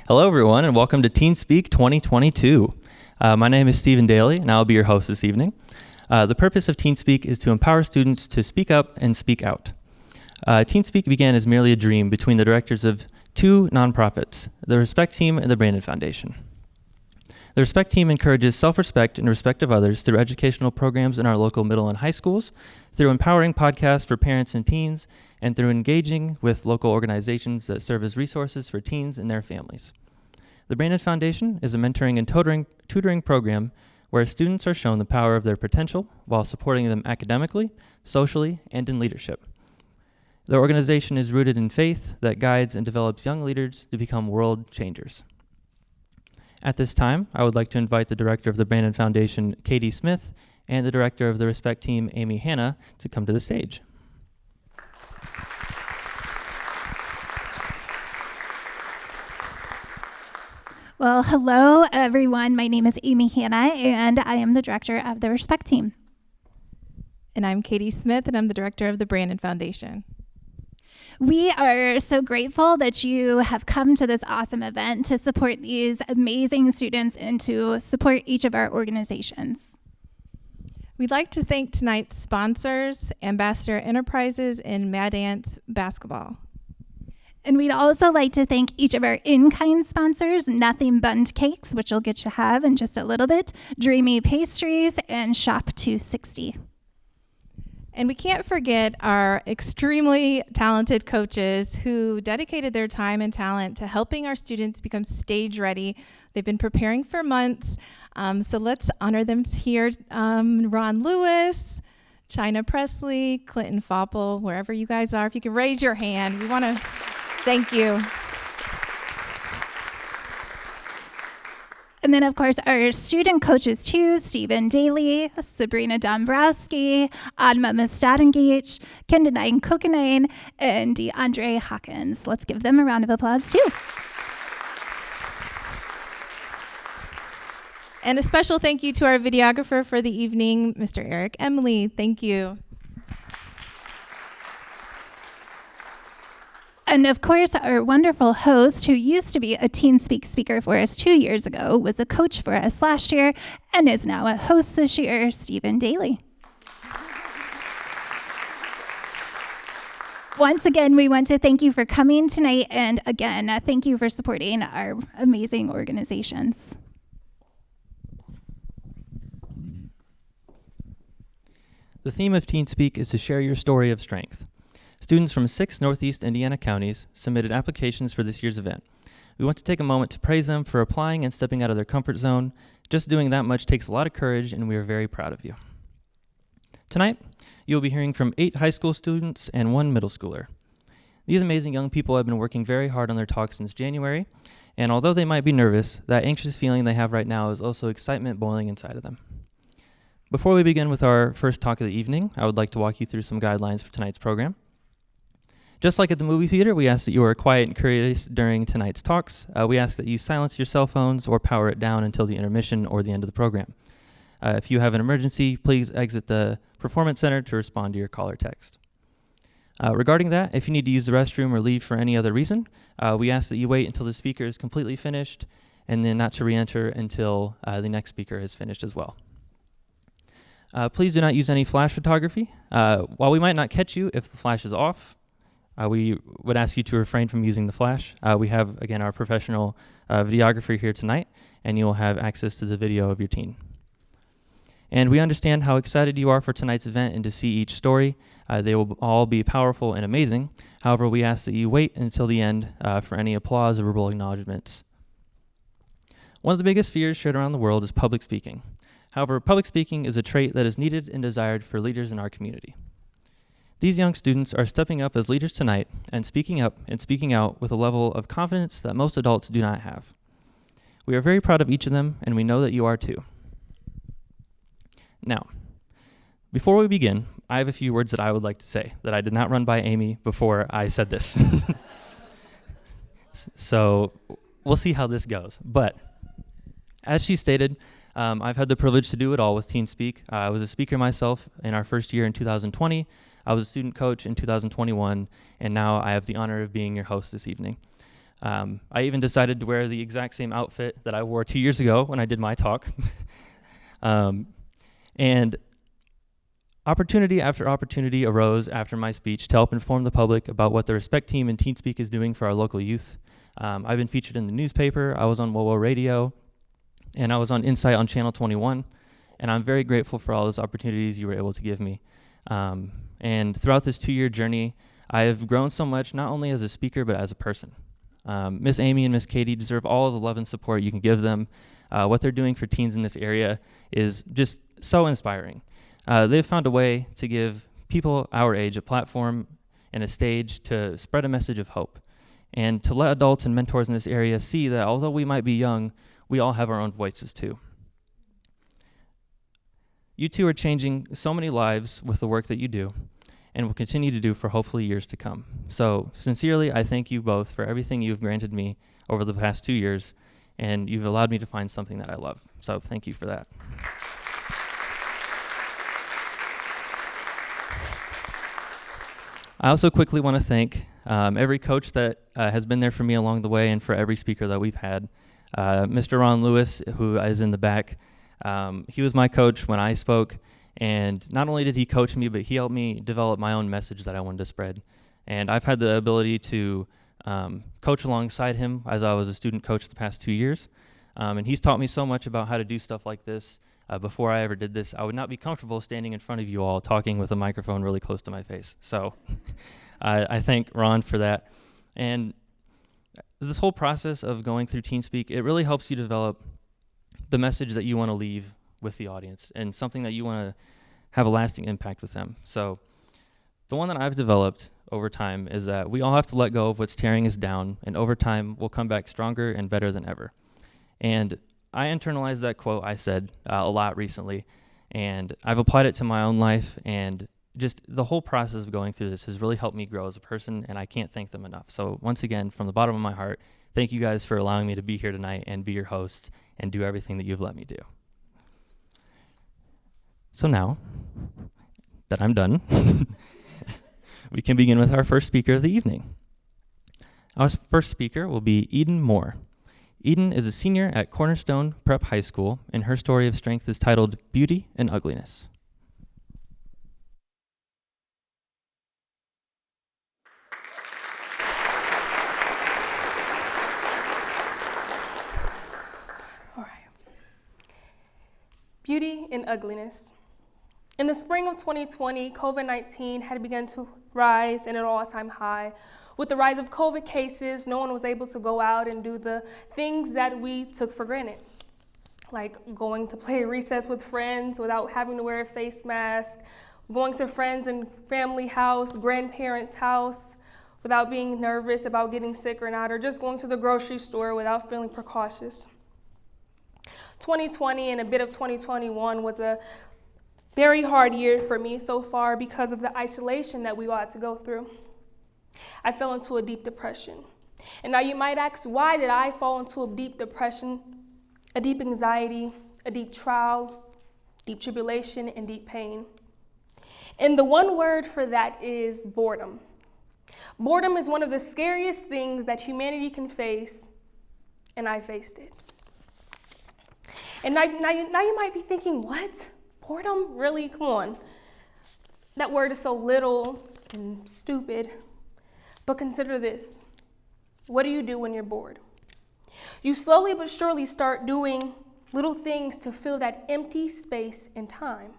Hello, everyone, and welcome to TeenSpeak 2022. My name is Stephen Daly, and I'll be your host this evening. The purpose of TeenSpeak is to empower students to speak up and speak out. TeenSpeak began as merely a dream between the directors of two nonprofits, the Respect Team and the Brandon Foundation. The Respect Team encourages self-respect and respect of others through educational programs in our local middle and high schools, through empowering podcasts for parents and teens, and through engaging with local organizations that serve as resources for teens and their families. The Brandon Foundation is a mentoring and tutoring program where students are shown the power of their potential while supporting them academically, socially, and in leadership. The organization is rooted in faith that guides and develops young leaders to become world changers. At this time, I would like to invite the director of the Brandon Foundation, Katie Smith, and the director of the Respect Team, Amy Hanna, to come to the stage. Well, hello, everyone. My name is Amy Hanna, and I am the director of the Respect Team. And I'm Katie Smith, and I'm the director of the Brandon Foundation. We are so grateful that you have come to this awesome event to support these amazing students and to support each of our organizations. We'd like to thank tonight's sponsors, Ambassador Enterprises and Mad Ants Basketball. And we'd also like to thank each of our in-kind sponsors, Nothing Bundt Cakes, which you'll get to have in just a little bit, Dreamy Pastries, and Shop 260. And we can't forget our extremely talented coaches who dedicated their time and talent to helping our students become stage ready. They've been preparing for months, so let's honor them here. Ron Lewis, China Presley, Clinton Faupul, wherever you guys are, if you can raise your hand, we want to thank you. And then, of course, our student coaches, too, Stephen Daly, Sabrina Dombrowski, Adma Mustadengage, Kendanine Kokanine, and DeAndre Hawkins. Let's give them a round of applause, too. And a special thank you to our videographer for the evening, Mr. Eric Emily. Thank you. And of course, our wonderful host, who used to be a TeenSpeak speaker for us 2 years ago, was a coach for us last year, and is now a host this year, Stephen Daly. Once again, we want to thank you for coming tonight, and again, thank you for supporting our amazing organizations. The theme of TeenSpeak is to share your story of strength. Students from 6 Northeast Indiana counties submitted applications for this year's event. We want to take a moment to praise them for applying and stepping out of their comfort zone. Just doing that much takes a lot of courage, and we are very proud of you. Tonight, you will be hearing from 8 high school students and 1 middle schooler. These amazing young people have been working very hard on their talk since January, and although they might be nervous, that anxious feeling they have right now is also excitement boiling inside of them. Before we begin with our first talk of the evening, I would like to walk you through some guidelines for tonight's program. Just like at the movie theater, we ask that you are quiet and curious during tonight's talks. We ask that you silence your cell phones or power it down until the intermission or the end of the program. If you have an emergency, please exit the Performance Center to respond to your call or text. Regarding that, if you need to use the restroom or leave for any other reason, we ask that you wait until the speaker is completely finished and then not to re-enter until the next speaker is finished as well. Please do not use any flash photography. While we might not catch you if the flash is off, we would ask you to refrain from using the flash. We have, again, our professional videographer here tonight, and you will have access to the video of your teen. And we understand how excited you are for tonight's event and to see each story. They will all be powerful and amazing. However, we ask that you wait until the end for any applause or verbal acknowledgments. One of the biggest fears shared around the world is public speaking. However, public speaking is a trait that is needed and desired for leaders in our community. These young students are stepping up as leaders tonight and speaking up and speaking out with a level of confidence that most adults do not have. We are very proud of each of them, and we know that you are too. Now, before we begin, I have a few words that I would like to say that I did not run by Amy before I said this. So we'll see how this goes. But as she stated, I've had the privilege to do it all with TeenSpeak. I was a speaker myself in our first year in 2020. I was a student coach in 2021, and now I have the honor of being your host this evening. I even decided to wear the exact same outfit that I wore 2 years ago when I did my talk. And opportunity after opportunity arose after my speech to help inform the public about what the Respect team and TeenSpeak is doing for our local youth. I've been featured in the newspaper, I was on WOWO Radio, and I was on Insight on Channel 21, and I'm very grateful for all those opportunities you were able to give me. And throughout this 2-year journey, I have grown so much, not only as a speaker, but as a person. Miss Amy and Miss Katie deserve all of the love and support you can give them. What they're doing for teens in this area is just so inspiring. They've found a way to give people our age a platform and a stage to spread a message of hope, and to let adults and mentors in this area see that although we might be young, we all have our own voices too. You two are changing so many lives with the work that you do, and will continue to do for hopefully years to come. So sincerely, I thank you both for everything you've granted me over the past 2 years, and you've allowed me to find something that I love. So thank you for that. I also quickly want to thank every coach that has been there for me along the way, and for every speaker that we've had. Mr. Ron Lewis, who is in the back, he was my coach when I spoke, and not only did he coach me, but he helped me develop my own message that I wanted to spread. And I've had the ability to coach alongside him as I was a student coach the past 2 years. And he's taught me so much about how to do stuff like this. Before I ever did this, I would not be comfortable standing in front of you all talking with a microphone really close to my face. So I thank Ron for that. And this whole process of going through TeenSpeak, it really helps you develop the message that you want to leave with the audience, and something that you want to have a lasting impact with them. So the one that I've developed over time is that we all have to let go of what's tearing us down, and over time we'll come back stronger and better than ever. And I internalized that quote I said a lot recently, and I've applied it to my own life, and just the whole process of going through this has really helped me grow as a person, and I can't thank them enough. So once again, from the bottom of my heart, thank you guys for allowing me to be here tonight and be your host and do everything that you've let me do. So now that I'm done, we can begin with our first speaker of the evening. Our first speaker will be Eden Moore. Eden is a senior at Cornerstone Prep High School, and her story of strength is titled Beauty and Ugliness. All right. Beauty and ugliness. In the spring of 2020, COVID-19 had begun to rise at an all-time high. With the rise of COVID cases, no one was able to go out and do the things that we took for granted, like going to play recess with friends without having to wear a face mask, going to friends and family house, grandparents' house without being nervous about getting sick or not, or just going to the grocery store without feeling precautious. 2020 and a bit of 2021 was a very hard year for me so far because of the isolation that we all had to go through. I fell into a deep depression. And now you might ask, why did I fall into a deep depression, a deep anxiety, a deep trial, deep tribulation, and deep pain? And the one word for that is boredom. Boredom is one of the scariest things that humanity can face, and I faced it. And now you might be thinking, what? Boredom? Really? Come on. That word is so little and stupid. But consider this. What do you do when you're bored? You slowly but surely start doing little things to fill that empty space and time.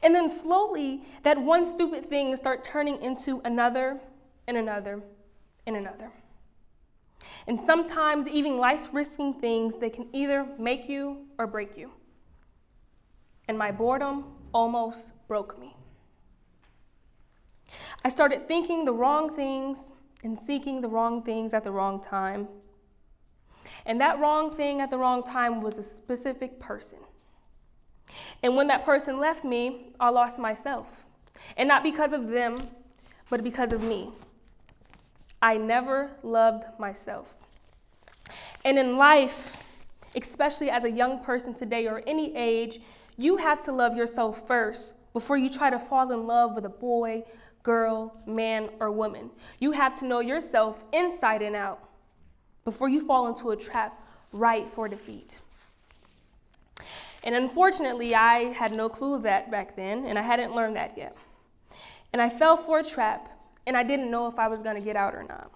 And then slowly, that one stupid thing start turning into another and another and another. And sometimes even life-risking things that can either make you or break you. And my boredom almost broke me. I started thinking the wrong things and seeking the wrong things at the wrong time. And that wrong thing at the wrong time was a specific person. And when that person left me, I lost myself. And not because of them, but because of me. I never loved myself. And in life, especially as a young person today or any age, you have to love yourself first before you try to fall in love with a boy, girl, man, or woman. You have to know yourself inside and out. before you fall into a trap ripe for defeat. And unfortunately, I had no clue of that back then, and I hadn't learned that yet. And I fell for a trap, and I didn't know if I was going to get out or not.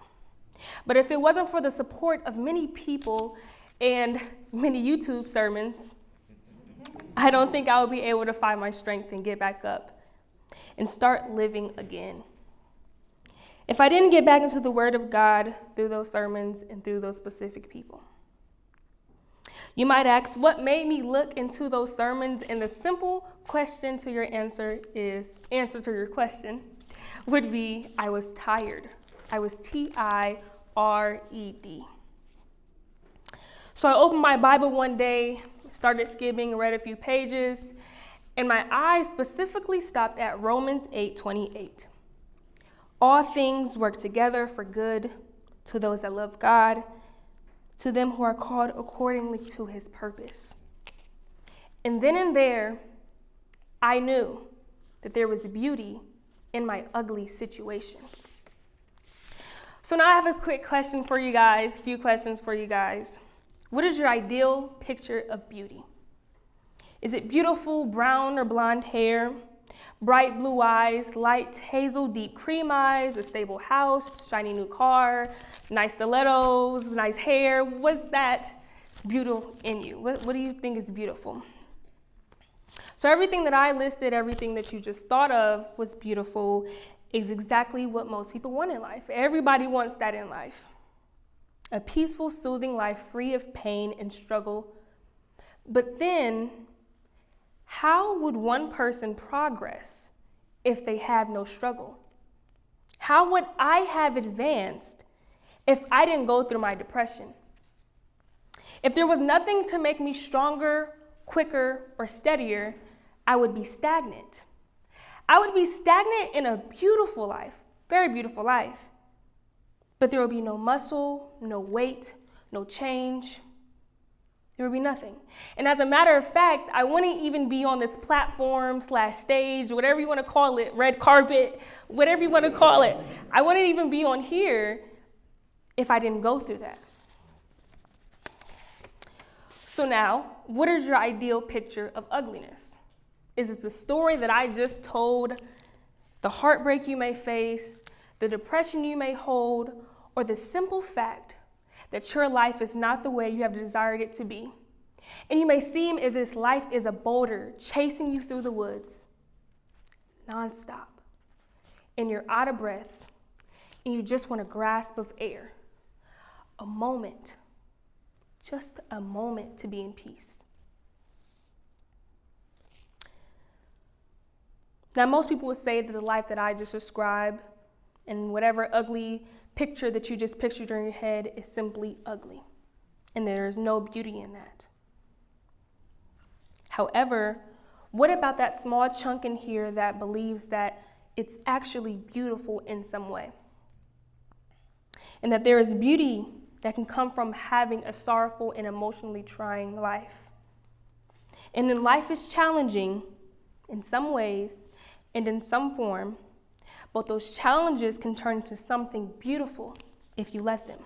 But if it wasn't for the support of many people and many YouTube sermons, I don't think I would be able to find my strength and get back up and start living again. If I didn't get back into the Word of God through those sermons and through those specific people. You might ask, what made me look into those sermons? And the simple question to your answer to your question would be, I was tired. I was Tired. So I opened my Bible one day, started skimming, read a few pages, and my eyes specifically stopped at Romans 8:28. All things work together for good to those that love God, to them who are called accordingly to his purpose. And then and there, I knew that there was beauty in my ugly situation. So now I have a quick question for you guys, a few questions for you guys. What is your ideal picture of beauty? Is it beautiful brown or blonde hair, bright blue eyes, light hazel, deep cream eyes, a stable house, shiny new car, nice stilettos, nice hair? What's that beautiful in you? What do you think is beautiful? So everything that I listed, everything that you just thought of was beautiful, is exactly what most people want in life. Everybody wants that in life. A peaceful, soothing life free of pain and struggle. But then, how would one person progress if they had no struggle? How would I have advanced if I didn't go through my depression? If there was nothing to make me stronger, quicker, or steadier, I would be stagnant. I would be stagnant in a beautiful life, very beautiful life. But there would be no muscle, no weight, no change. There would be nothing. And as a matter of fact, I wouldn't even be on this platform / stage, whatever you want to call it, red carpet, whatever you want to call it. I wouldn't even be on here if I didn't go through that. So now, what is your ideal picture of ugliness? Is it the story that I just told, the heartbreak you may face, the depression you may hold, or the simple fact that your life is not the way you have desired it to be? And you may seem as if life is a boulder chasing you through the woods, nonstop, and you're out of breath, and you just want a grasp of air, a moment, just a moment to be in peace. Now, most people would say that the life that I just described and whatever ugly picture that you just pictured in your head is simply ugly, and there is no beauty in that. However, what about that small chunk in here that believes that it's actually beautiful in some way? And that there is beauty that can come from having a sorrowful and emotionally trying life. And then life is challenging in some ways and in some form, but those challenges can turn into something beautiful if you let them.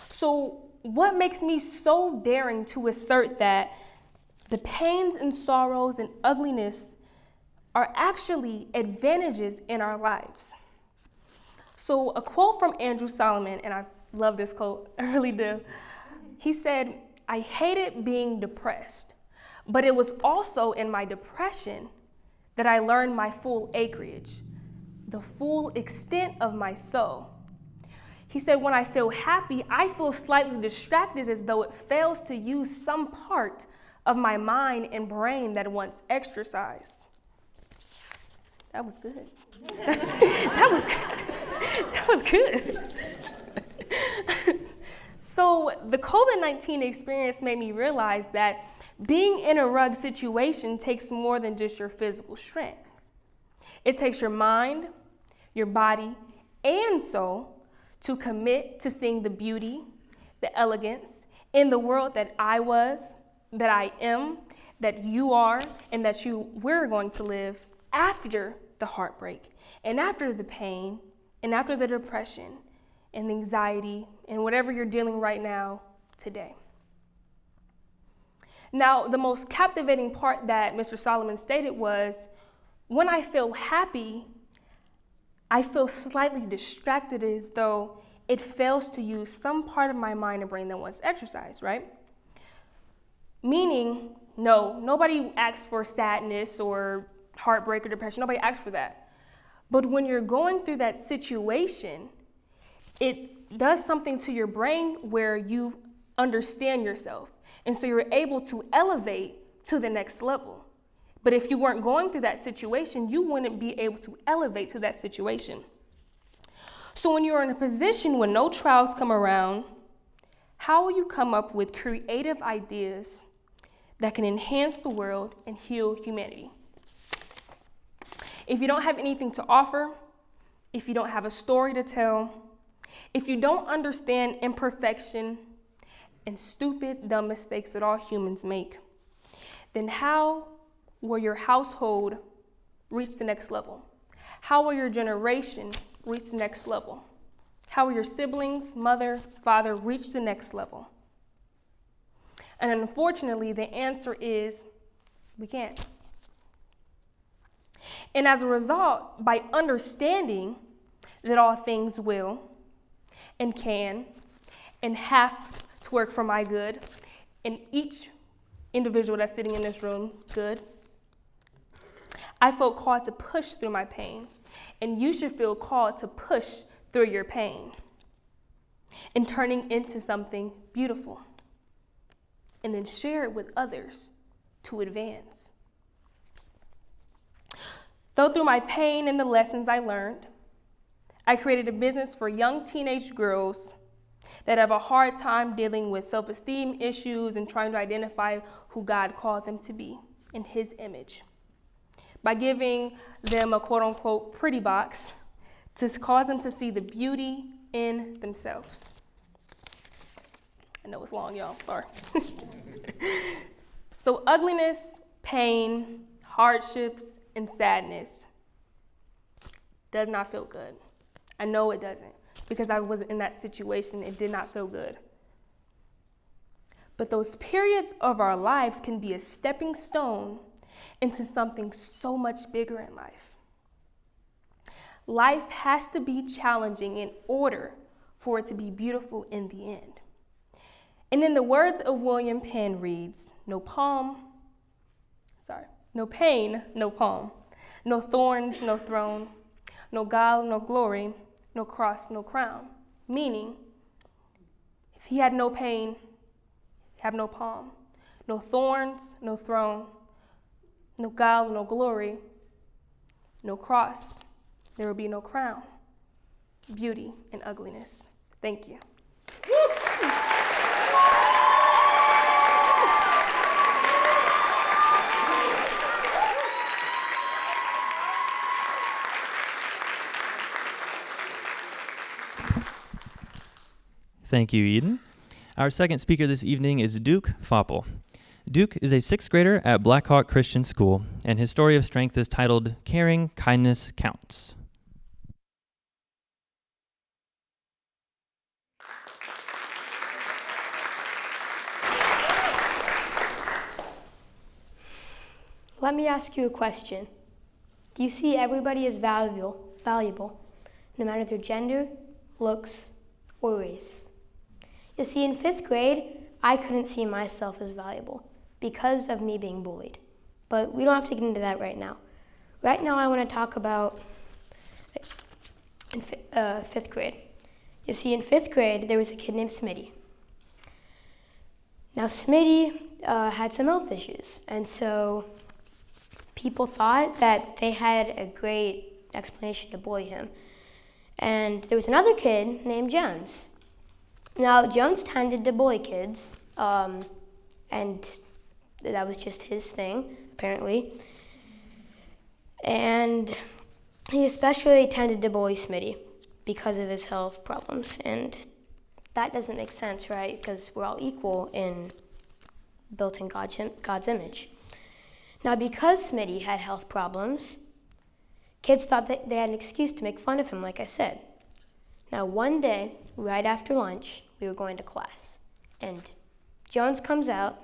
So what makes me so daring to assert that the pains and sorrows and ugliness are actually advantages in our lives? So a quote from Andrew Solomon, and I love this quote, I really do. He said, "I hated being depressed, but it was also in my depression that I learned my full acreage, the full extent of my soul." He said, "When I feel happy, I feel slightly distracted as though it fails to use some part of my mind and brain that wants exercise." That was good. That was good. That was good. So the COVID-19 experience made me realize that being in a rugged situation takes more than just your physical strength. It takes your mind, your body, and soul to commit to seeing the beauty, the elegance in the world that I was, that I am, that you are, and that we're going to live after the heartbreak, and after the pain, and after the depression, and anxiety and whatever you're dealing right now today. Now, the most captivating part that Mr. Solomon stated was, when I feel happy, I feel slightly distracted, as though it fails to use some part of my mind and brain that wants to exercise, right? Meaning, no, nobody asks for sadness or heartbreak or depression. Nobody asks for that. But when you're going through that situation, it does something to your brain where you understand yourself. And so you're able to elevate to the next level. But if you weren't going through that situation, you wouldn't be able to elevate to that situation. So when you're in a position when no trials come around, how will you come up with creative ideas that can enhance the world and heal humanity? If you don't have anything to offer, if you don't have a story to tell, if you don't understand imperfection and stupid, dumb mistakes that all humans make, then how will your household reach the next level? How will your generation reach the next level? How will your siblings, mother, father reach the next level? And unfortunately, the answer is we can't. And as a result, by understanding that all things will and can and have to work for my good, and each individual that's sitting in this room good, I felt called to push through my pain, and you should feel called to push through your pain and turning into something beautiful, and then share it with others to advance. Though through my pain and the lessons I learned, I created a business for young teenage girls that have a hard time dealing with self-esteem issues and trying to identify who God called them to be in His image, by giving them a quote-unquote pretty box to cause them to see the beauty in themselves. I know it's long, y'all, sorry. So ugliness, pain, hardships, and sadness does not feel good. I know it doesn't, because I was in that situation. It did not feel good. But those periods of our lives can be a stepping stone into something so much bigger in life. Life has to be challenging in order for it to be beautiful in the end. And in the words of William Penn reads, no pain, no palm, no thorns, no throne, no gall, no glory, no cross, no crown. Meaning, if he had no pain, he'd have no palm, no thorns, no throne, no gall, no glory, no cross, there will be no crown. Beauty and ugliness. Thank you. Thank you, Eden. Our second speaker this evening is Duke Faupul. Duke is a sixth grader at Blackhawk Christian School, and his story of strength is titled Caring Kindness Counts. Let me ask you a question. Do you see everybody as valuable, no matter their gender, looks, or race? You see, in 5th grade, I couldn't see myself as valuable because of me being bullied. But we don't have to get into that right now. Right now, I want to talk about in 5th grade. You see, in 5th grade, there was a kid named Smitty. Now, Smitty had some health issues, and so people thought that they had a great explanation to bully him. And there was another kid named Jones. Now, Jones tended to bully kids, and that was just his thing, apparently. And he especially tended to bully Smitty because of his health problems. And that doesn't make sense, right? Because we're all equal built in God's image. Now, because Smitty had health problems, kids thought that they had an excuse to make fun of him, like I said. Now one day, right after lunch, we were going to class, and Jones comes out,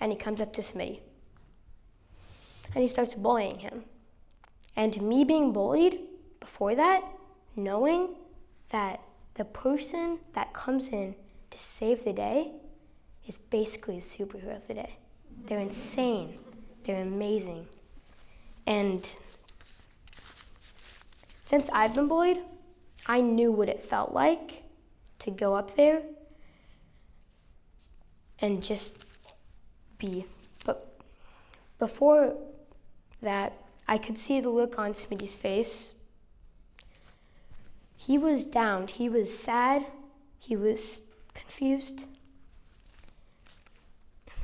and he comes up to Smitty, and he starts bullying him. And me being bullied before that, knowing that the person that comes in to save the day is basically the superhero of the day. They're insane. They're amazing. And since I've been bullied, I knew what it felt like to go up there and just be. But before that, I could see the look on Smitty's face. He was down, he was sad, he was confused,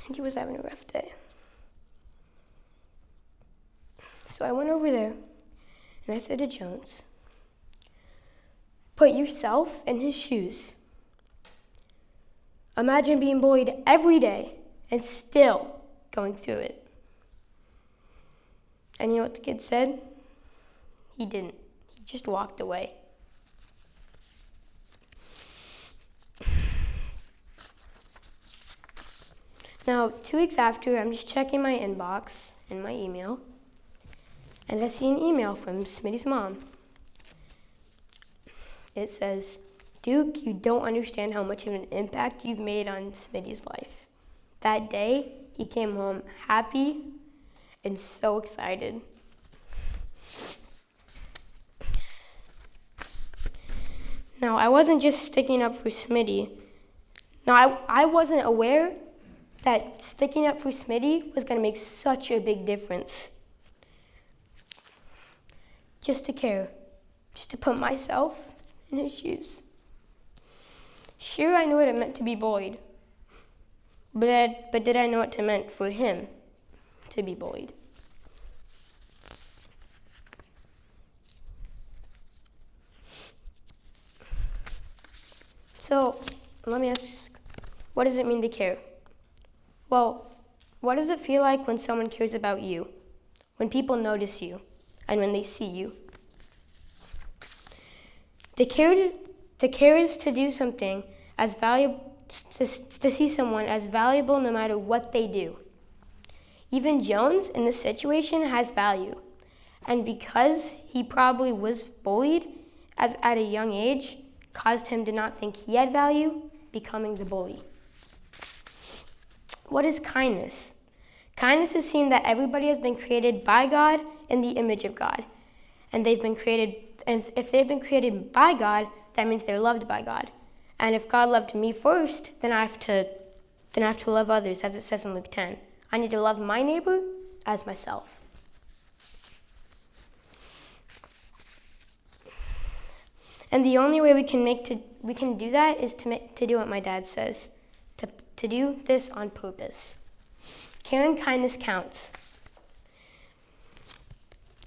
and he was having a rough day. So I went over there and I said to Jones, put yourself in his shoes. Imagine being bullied every day and still going through it. And you know what the kid said? He didn't. He just walked away. Now, 2 weeks after, I'm just checking my inbox and my email, and I see an email from Smitty's mom. It says, Duke, you don't understand how much of an impact you've made on Smitty's life. That day, he came home happy and so excited. Now, I wasn't just sticking up for Smitty. Now, I wasn't aware that sticking up for Smitty was going to make such a big difference. Just to care, just to put myself in his shoes. Sure, I knew what it meant to be bullied, but did I know what it meant for him to be bullied? So, let me ask, what does it mean to care? Well, what does it feel like when someone cares about you, when people notice you, and when they see you? To care is to do something as valuable, to see someone as valuable no matter what they do. Even Jones in this situation has value. And because he probably was bullied at a young age, caused him to not think he had value, becoming the bully. What is kindness? Kindness is seeing that everybody has been created by God in the image of God. And if they've been created by God, that means they're loved by God. And if God loved me first, then I have to love others, as it says in Luke 10. I need to love my neighbor as myself. And the only way we can do that is to do what my dad says, to do this on purpose. Care and kindness counts.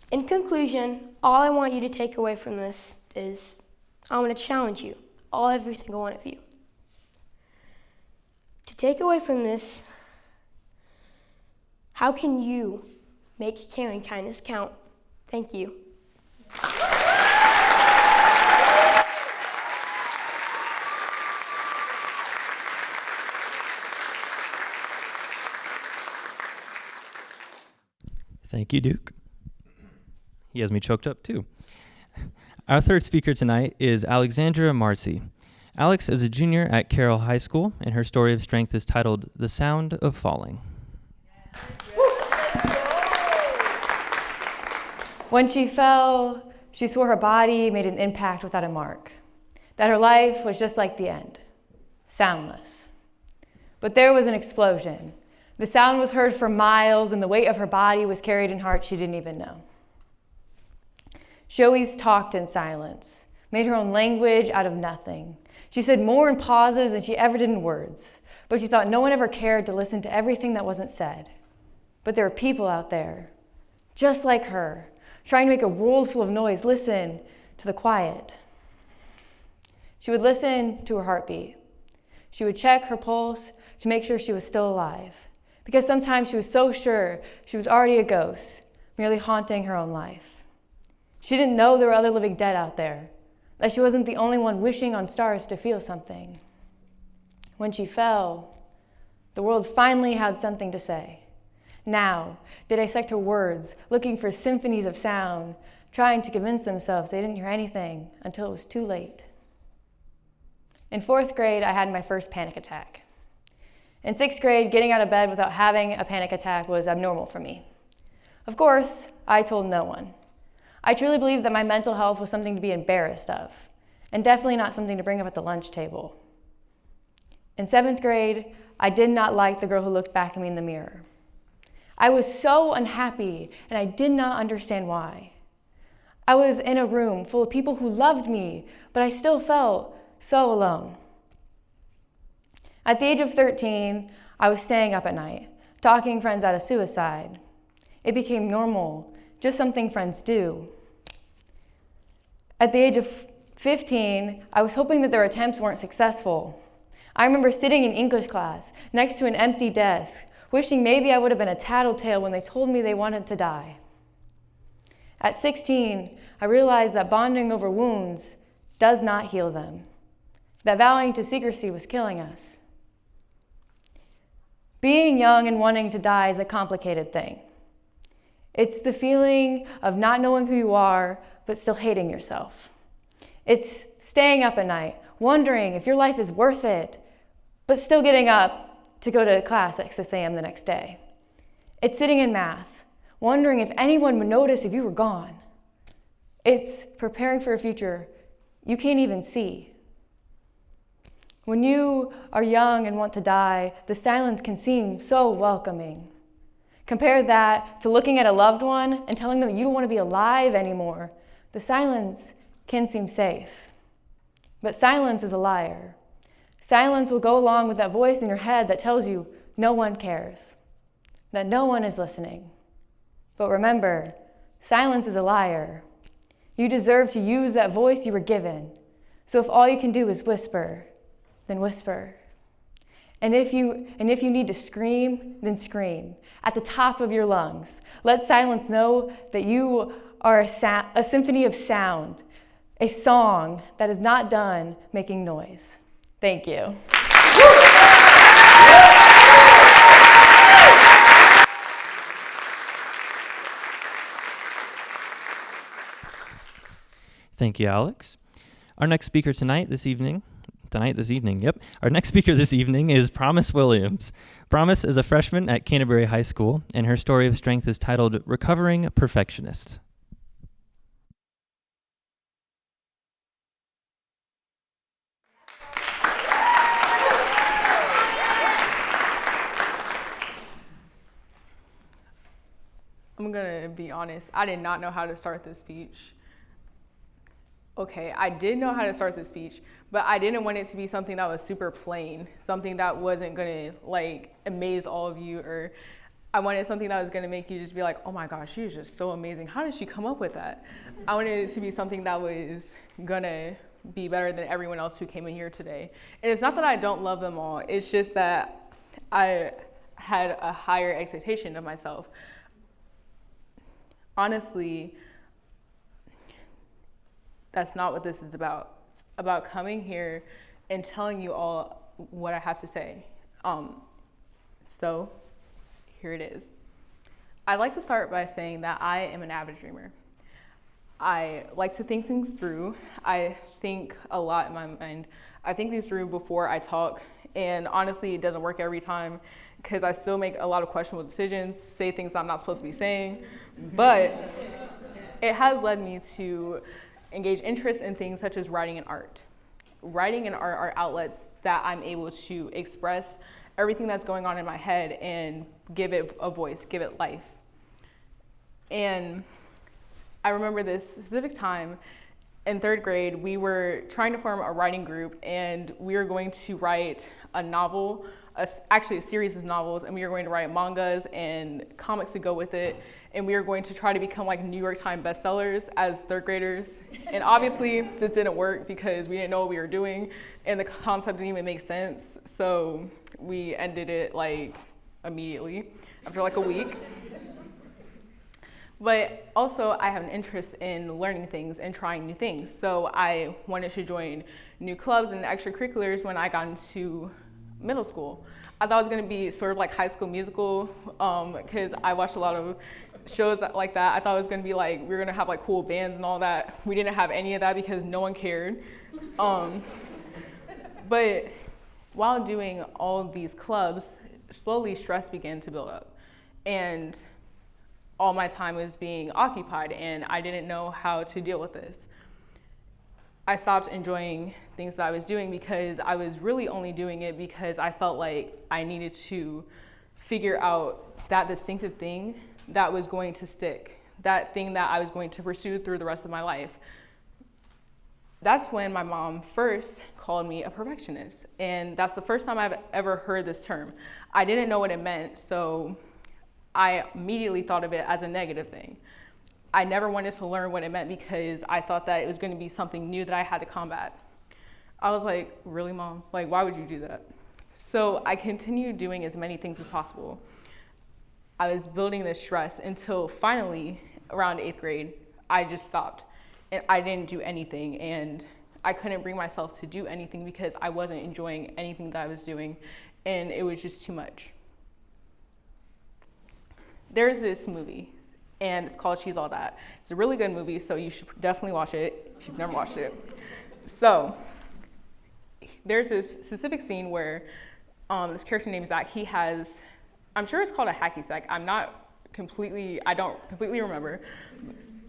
In conclusion, all I want you to take away from this is I want to challenge you, every single one of you, to take away from this, how can you make care and kindness count? Thank you. Thank you, Duke. He has me choked up, too. Our third speaker tonight is Alexandra Marcy. Alex is a junior at Carroll High School, and her story of strength is titled The Sound of Falling. When she fell, she swore her body made an impact without a mark, that her life was just like the end, soundless. But there was an explosion. The sound was heard for miles, and the weight of her body was carried in heart she didn't even know. She always talked in silence, made her own language out of nothing. She said more in pauses than she ever did in words, but she thought no one ever cared to listen to everything that wasn't said. But there were people out there, just like her, trying to make a world full of noise listen to the quiet. She would listen to her heartbeat. She would check her pulse to make sure she was still alive, because sometimes she was so sure she was already a ghost, merely haunting her own life. She didn't know there were other living dead out there, that she wasn't the only one wishing on stars to feel something. When she fell, the world finally had something to say. Now, they dissect her words, looking for symphonies of sound, trying to convince themselves they didn't hear anything until it was too late. In 4th grade, I had my first panic attack. In 6th grade, getting out of bed without having a panic attack was abnormal for me. Of course, I told no one. I truly believed that my mental health was something to be embarrassed of, and definitely not something to bring up at the lunch table. In 7th grade, I did not like the girl who looked back at me in the mirror. I was so unhappy, and I did not understand why. I was in a room full of people who loved me, but I still felt so alone. At the age of 13, I was staying up at night, talking friends out of suicide. It became normal, just something friends do. At the age of 15, I was hoping that their attempts weren't successful. I remember sitting in English class next to an empty desk, wishing maybe I would have been a tattletale when they told me they wanted to die. At 16, I realized that bonding over wounds does not heal them, that vowing to secrecy was killing us. Being young and wanting to die is a complicated thing. It's the feeling of not knowing who you are, but still hating yourself. It's staying up at night, wondering if your life is worth it, but still getting up to go to class at 6 a.m. the next day. It's sitting in math, wondering if anyone would notice if you were gone. It's preparing for a future you can't even see. When you are young and want to die, the silence can seem so welcoming. Compare that to looking at a loved one and telling them you don't want to be alive anymore. The silence can seem safe. But silence is a liar. Silence will go along with that voice in your head that tells you no one cares, that no one is listening. But remember, silence is a liar. You deserve to use that voice you were given. So if all you can do is whisper, then whisper. And if you need to scream, then scream at the top of your lungs. Let silence know that you are a symphony of sound, a song that is not done making noise. Thank you. Thank you, Alex. Our next speaker this evening, Our next speaker this evening is Promise Williams. Promise is a freshman at Canterbury High School, and her story of strength is titled Recovering Perfectionist. I'm gonna be honest, I did not know how to start this speech. Okay, I did know how to start the speech, but I didn't want it to be something that was super plain, something that wasn't gonna amaze all of you, or I wanted something that was gonna make you just be like, oh my gosh, she is just so amazing. How did she come up with that? I wanted it to be something that was gonna be better than everyone else who came in here today. And it's not that I don't love them all, it's just that I had a higher expectation of myself. Honestly, that's not what this is about. It's about coming here and telling you all what I have to say. So here it is. I'd like to start by saying that I am an avid dreamer. I like to think things through. I think a lot in my mind. I think things through before I talk, and honestly, it doesn't work every time because I still make a lot of questionable decisions, say things I'm not supposed to be saying, but it has led me to engage interest in things such as writing and art. Writing and art are outlets that I'm able to express everything that's going on in my head and give it a voice, give it life. And I remember this specific time in 3rd grade, we were trying to form a writing group, and we were going to write a novel, actually a series of novels, and we were going to write mangas and comics to go with it, and we were going to try to become New York Times bestsellers as 3rd graders. And obviously this didn't work because we didn't know what we were doing, and the concept didn't even make sense, so we ended it immediately after a week. But also I have an interest in learning things and trying new things. So I wanted to join new clubs and extracurriculars when I got into middle school. I thought it was going to be sort of like High School Musical, because I watched a lot of shows like that. I thought it was going to be like, we were going to have like cool bands and all that. We didn't have any of that because no one cared. But while doing all of these clubs, slowly stress began to build up. And all my time was being occupied, and I didn't know how to deal with this. I stopped enjoying things that I was doing because I was really only doing it because I felt like I needed to figure out that distinctive thing that was going to stick, that thing that I was going to pursue through the rest of my life. That's when my mom first called me a perfectionist, and that's the first time I've ever heard this term. I didn't know what it meant, so I immediately thought of it as a negative thing. I never wanted to learn what it meant because I thought that it was going to be something new that I had to combat. I was like, really, Mom? Like, why would you do that? So I continued doing as many things as possible. I was building this stress until finally, around 8th grade, I just stopped. And I didn't do anything, and I couldn't bring myself to do anything because I wasn't enjoying anything that I was doing, and it was just too much. There's this movie, and it's called She's All That. It's a really good movie, so you should definitely watch it if you've never watched it. So there's this specific scene where this character named Zach, he has, I'm sure it's called a hacky sack. I don't completely remember.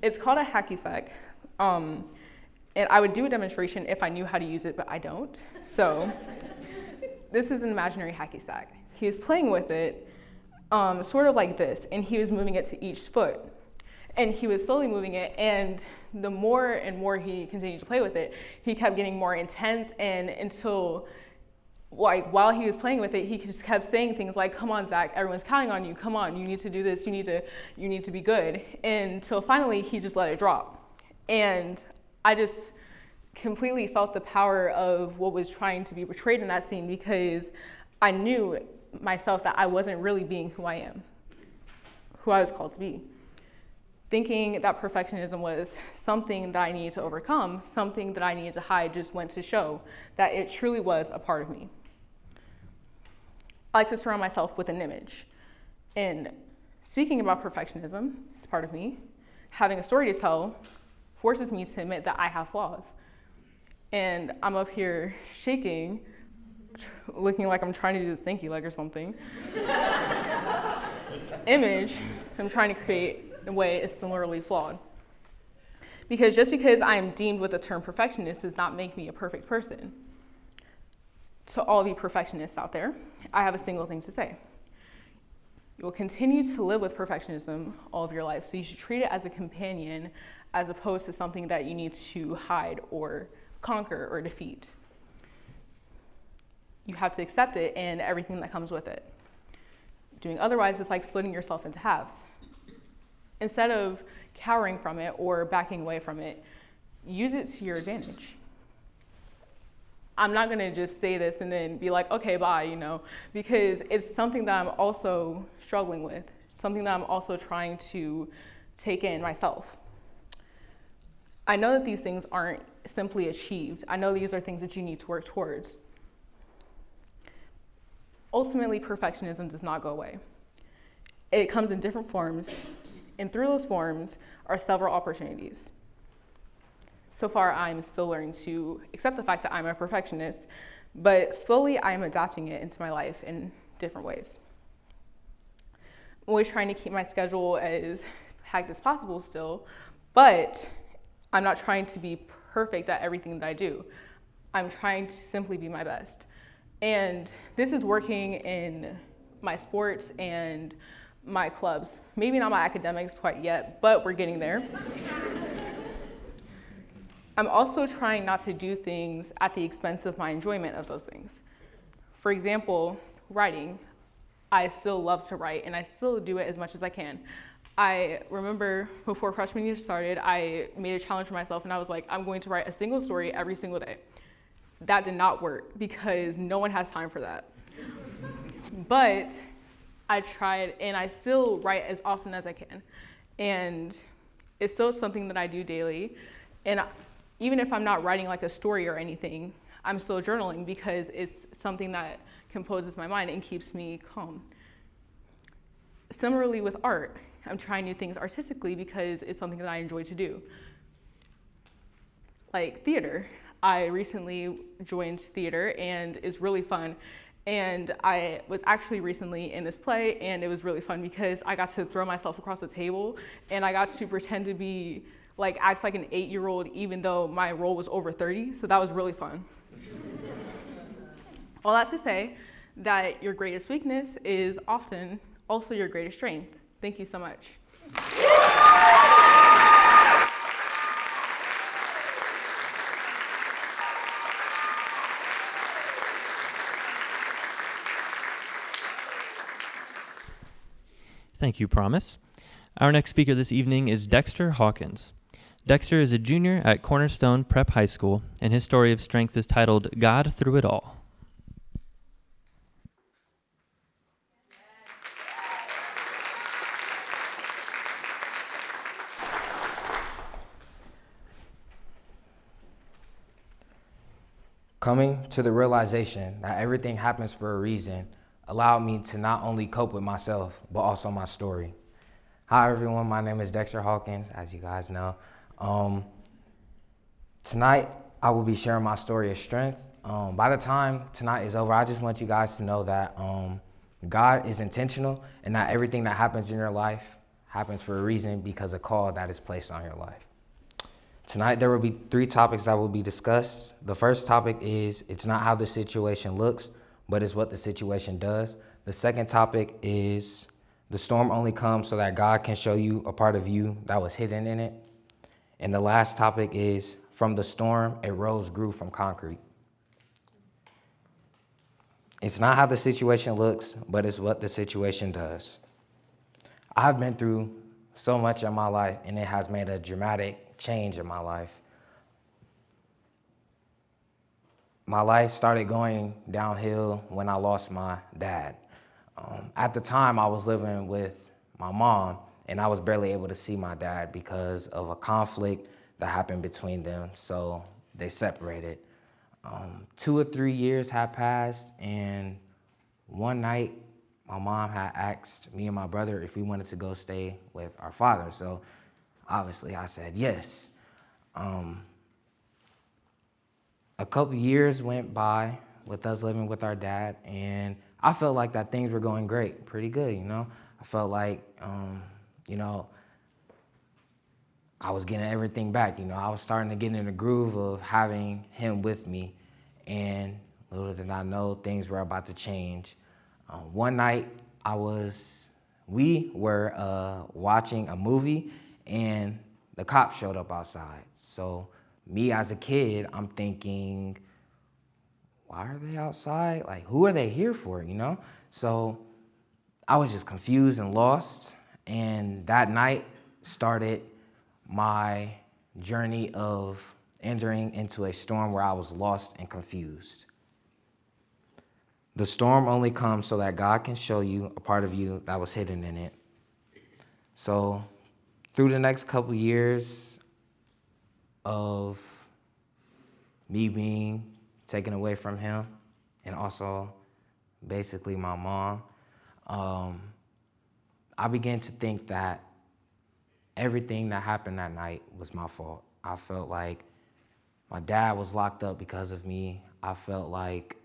It's called a hacky sack. And I would do a demonstration if I knew how to use it, but I don't. So this is an imaginary hacky sack. He is playing with it, sort of like this, and he was moving it to each foot. And he was slowly moving it, and the more and more he continued to play with it, he kept getting more intense, and until, like, while he was playing with it, he just kept saying things like, come on, Zach, everyone's counting on you, come on, you need to do this, you need to be good, until finally he just let it drop. And I just completely felt the power of what was trying to be portrayed in that scene, because I knew myself that I wasn't really being who I am, who I was called to be. Thinking that perfectionism was something that I needed to overcome, something that I needed to hide, just went to show that it truly was a part of me. I like to surround myself with an image. And speaking about perfectionism, it's part of me. Having a story to tell forces me to admit that I have flaws. And I'm up here shaking, looking like I'm trying to do this thank you leg or something. This image I'm trying to create in a way is similarly flawed. Because just because I'm deemed with the term perfectionist does not make me a perfect person. To all of you perfectionists out there, I have a single thing to say. You will continue to live with perfectionism all of your life, so you should treat it as a companion as opposed to something that you need to hide or conquer or defeat. You have to accept it and everything that comes with it. Doing otherwise is like splitting yourself into halves. Instead of cowering from it or backing away from it, use it to your advantage. I'm not gonna just say this and then be like, okay, bye, because it's something that I'm also struggling with, something that I'm also trying to take in myself. I know that these things aren't simply achieved. I know these are things that you need to work towards. Ultimately, perfectionism does not go away. It comes in different forms, and through those forms are several opportunities. So far, I'm still learning to accept the fact that I'm a perfectionist, but slowly I'm adapting it into my life in different ways. I'm always trying to keep my schedule as packed as possible still, but I'm not trying to be perfect at everything that I do. I'm trying to simply be my best. And this is working in my sports and my clubs. Maybe not my academics quite yet, but we're getting there. I'm also trying not to do things at the expense of my enjoyment of those things. For example, writing. I still love to write, and I still do it as much as I can. I remember before freshman year started, I made a challenge for myself, and I was like, I'm going to write a single story every single day. That did not work because no one has time for that. But I tried, and I still write as often as I can. And it's still something that I do daily. And even if I'm not writing like a story or anything, I'm still journaling because it's something that composes my mind and keeps me calm. Similarly with art, I'm trying new things artistically because it's something that I enjoy to do. Like theater. I recently joined theater and it's really fun. And I was actually recently in this play, and it was really fun because I got to throw myself across the table, and I got to pretend to be act like an 8-year-old, even though my role was over 30. So that was really fun. All that to say that your greatest weakness is often also your greatest strength. Thank you so much. Thank you, Promise. Our next speaker this evening is Dexter Hawkins. Dexter is a junior at Cornerstone Prep High School, and his story of strength is titled God Through It All. Coming to the realization that everything happens for a reason allowed me to not only cope with myself, but also my story. Hi everyone, my name is Dexter Hawkins, as you guys know. Tonight, I will be sharing my story of strength. By the time tonight is over, I just want you guys to know that God is intentional and that everything that happens in your life happens for a reason because of a call that is placed on your life. Tonight, there will be 3 topics that will be discussed. The first topic is, it's not how the situation looks, but it's what the situation does. The second topic is, the storm only comes so that God can show you a part of you that was hidden in it. And the last topic is, from the storm, a rose grew from concrete. It's not how the situation looks, but it's what the situation does. I've been through so much in my life, and it has made a dramatic change in my life. My life started going downhill when I lost my dad. At the time, I was living with my mom, and I was barely able to see my dad because of a conflict that happened between them, so they separated. 2 or 3 years had passed, and one night, my mom had asked me and my brother if we wanted to go stay with our father, so obviously I said yes. A couple years went by with us living with our dad, and I felt like that things were going great, pretty good, you know? I felt like, I was getting everything back, I was starting to get in the groove of having him with me, and little did I know, things were about to change. One night, we were watching a movie, and the cops showed up outside. So me as a kid, I'm thinking, why are they outside? Like, who are they here for, So I was just confused and lost. And that night started my journey of entering into a storm where I was lost and confused. The storm only comes so that God can show you a part of you that was hidden in it. So through the next couple years of me being taken away from him, and also basically my mom, I began to think that everything that happened that night was my fault. I felt like my dad was locked up because of me. I felt like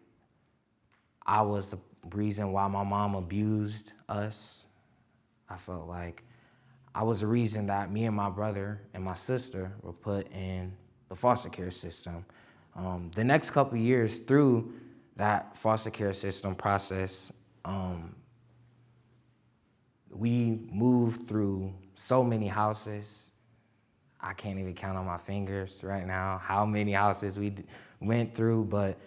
I was the reason why my mom abused us. I felt like I was the reason that me and my brother and my sister were put in the foster care system. The next couple of years through that foster care system process, we moved through so many houses. I can't even count on my fingers right now how many houses we went through, but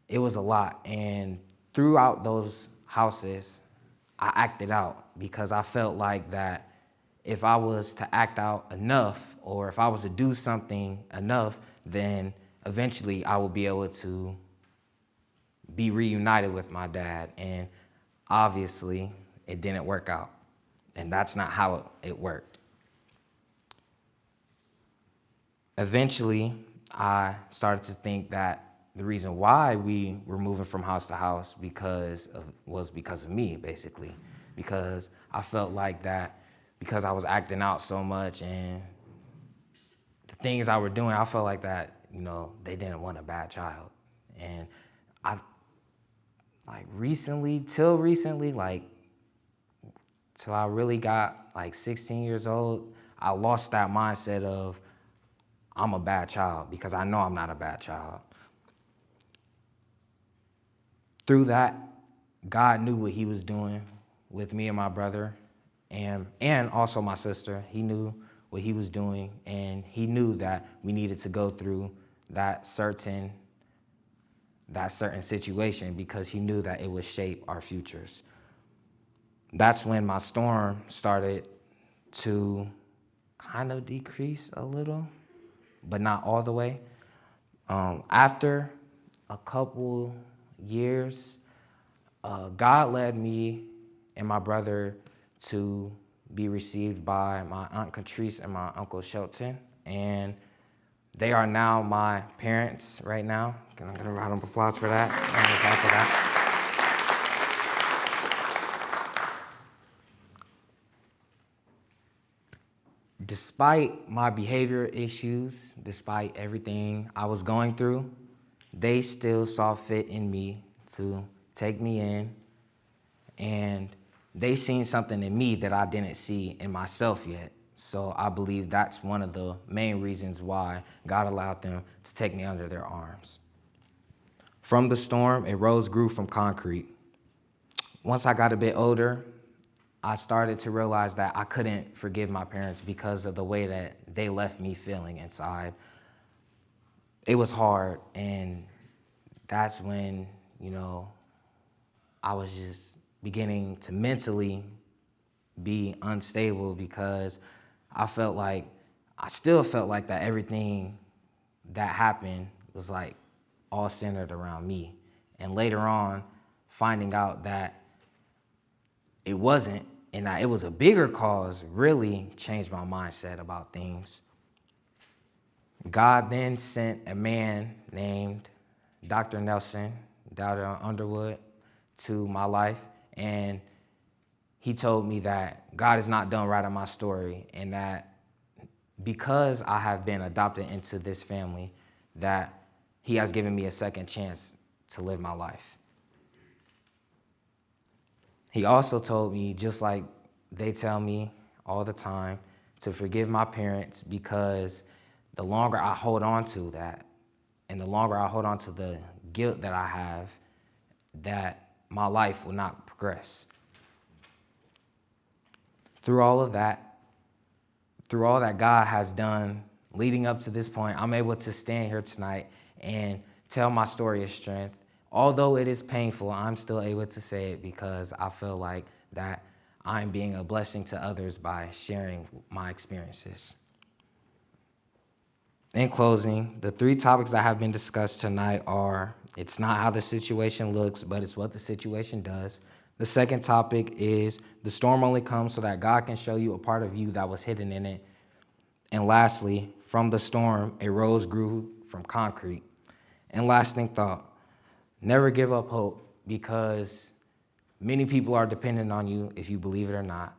it was a lot. And throughout those houses, I acted out because I felt like that if I was to act out enough, or if I was to do something enough, then eventually I would be able to be reunited with my dad. And obviously, it didn't work out. And that's not how it worked. Eventually, I started to think that the reason why we were moving from house to house was because of me, basically. Because I felt like that because I was acting out so much and the things I were doing, I felt like that, they didn't want a bad child. And till I really got 16 years old, I lost that mindset of I'm a bad child because I know I'm not a bad child. Through that, God knew what he was doing with me and my brother and also my sister. He knew what he was doing, and he knew that we needed to go through that certain situation because he knew that it would shape our futures. That's when my storm started to kind of decrease a little, but not all the way. After a couple years, God led me and my brother to be received by my Aunt Catrice and my Uncle Shelton, and they are now my parents right now. Can I get a round of applause for that? Despite my behavior issues, despite everything I was going through, they still saw fit in me to take me in, and they seen something in me that I didn't see in myself yet. So I believe that's one of the main reasons why God allowed them to take me under their arms. From the storm, a rose grew from concrete. Once I got a bit older, I started to realize that I couldn't forgive my parents because of the way that they left me feeling inside. It was hard, and that's when, I was just beginning to mentally be unstable because I still felt like that everything that happened was all centered around me. And later on, finding out that it wasn't, and that it was a bigger cause, really changed my mindset about things. God then sent a man named Dr. Nelson down in Underwood to my life, and he told me that God is not done writing my story, and that because I have been adopted into this family, that he has given me a second chance to live my life. He also told me, just like they tell me all the time, to forgive my parents because the longer I hold on to that, and the longer I hold on to the guilt that I have, that my life will not progress. Through all that God has done leading up to this point, I'm able to stand here tonight and tell my story of strength. Although it is painful, I'm still able to say it because I feel like that I'm being a blessing to others by sharing my experiences. In closing, the 3 topics that have been discussed tonight are, it's not how the situation looks, but it's what the situation does. The second topic is, the storm only comes so that God can show you a part of you that was hidden in it. And lastly, from the storm, a rose grew from concrete. And lasting thought, never give up hope because many people are dependent on you if you believe it or not.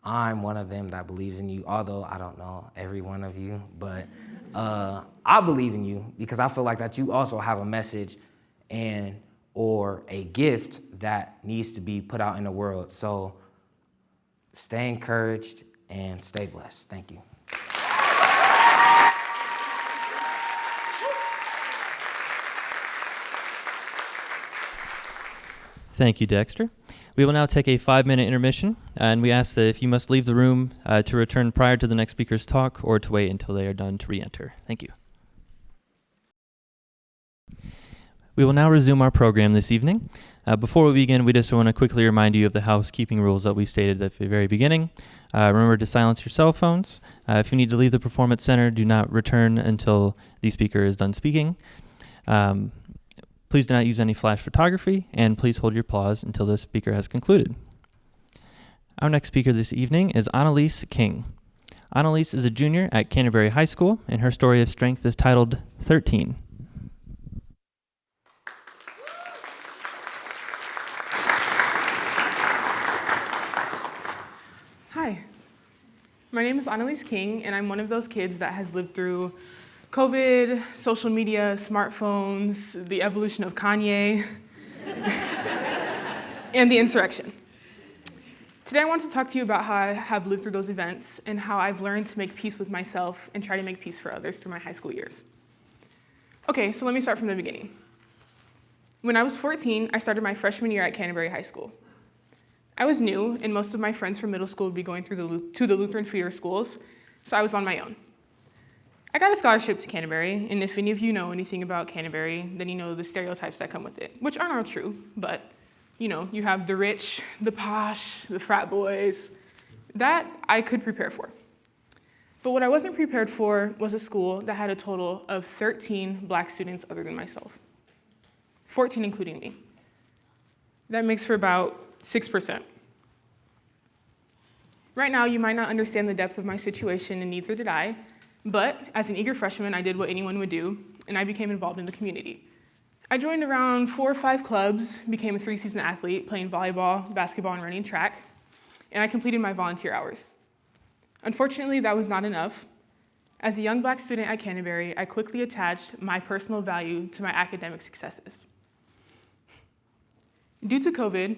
I'm one of them that believes in you, although I don't know every one of you, but I believe in you because I feel like that you also have a message or a gift that needs to be put out in the world. So stay encouraged and stay blessed. Thank you. Thank you, Dexter. We will now take a 5-minute intermission, and we ask that if you must leave the room to return prior to the next speaker's talk or to wait until they are done to re-enter. Thank you. We will now resume our program this evening. Before we begin, we just want to quickly remind you of the housekeeping rules that we stated at the very beginning. Remember to silence your cell phones. If you need to leave the performance center, do not return until the speaker is done speaking. Please do not use any flash photography, and please hold your applause until the speaker has concluded. Our next speaker this evening is Annalise King. Annalise is a junior at Canterbury High School, and her story of strength is titled 13. Hi, my name is Annalise King, and I'm one of those kids that has lived through COVID, social media, smartphones, the evolution of Kanye, and the insurrection. Today I want to talk to you about how I have lived through those events and how I've learned to make peace with myself and try to make peace for others through my high school years. Okay, so let me start from the beginning. When I was 14, I started my freshman year at Canterbury High School. I was new, and most of my friends from middle school would be going through to the Lutheran feeder schools, so I was on my own. I got a scholarship to Canterbury, and if any of you know anything about Canterbury, then you know the stereotypes that come with it, which aren't all true, but you know, you have the rich, the posh, the frat boys. That I could prepare for. But what I wasn't prepared for was a school that had a total of 13 black students other than myself, 14 including me. That makes for about 6%. Right now, you might not understand the depth of my situation, and neither did I, but as an eager freshman, I did what anyone would do, and I became involved in the community. I joined around 4 or 5 clubs, became a 3-season athlete, playing volleyball, basketball, and running track, and I completed my volunteer hours. Unfortunately, that was not enough. As a young black student at Canterbury, I quickly attached my personal value to my academic successes. Due to COVID,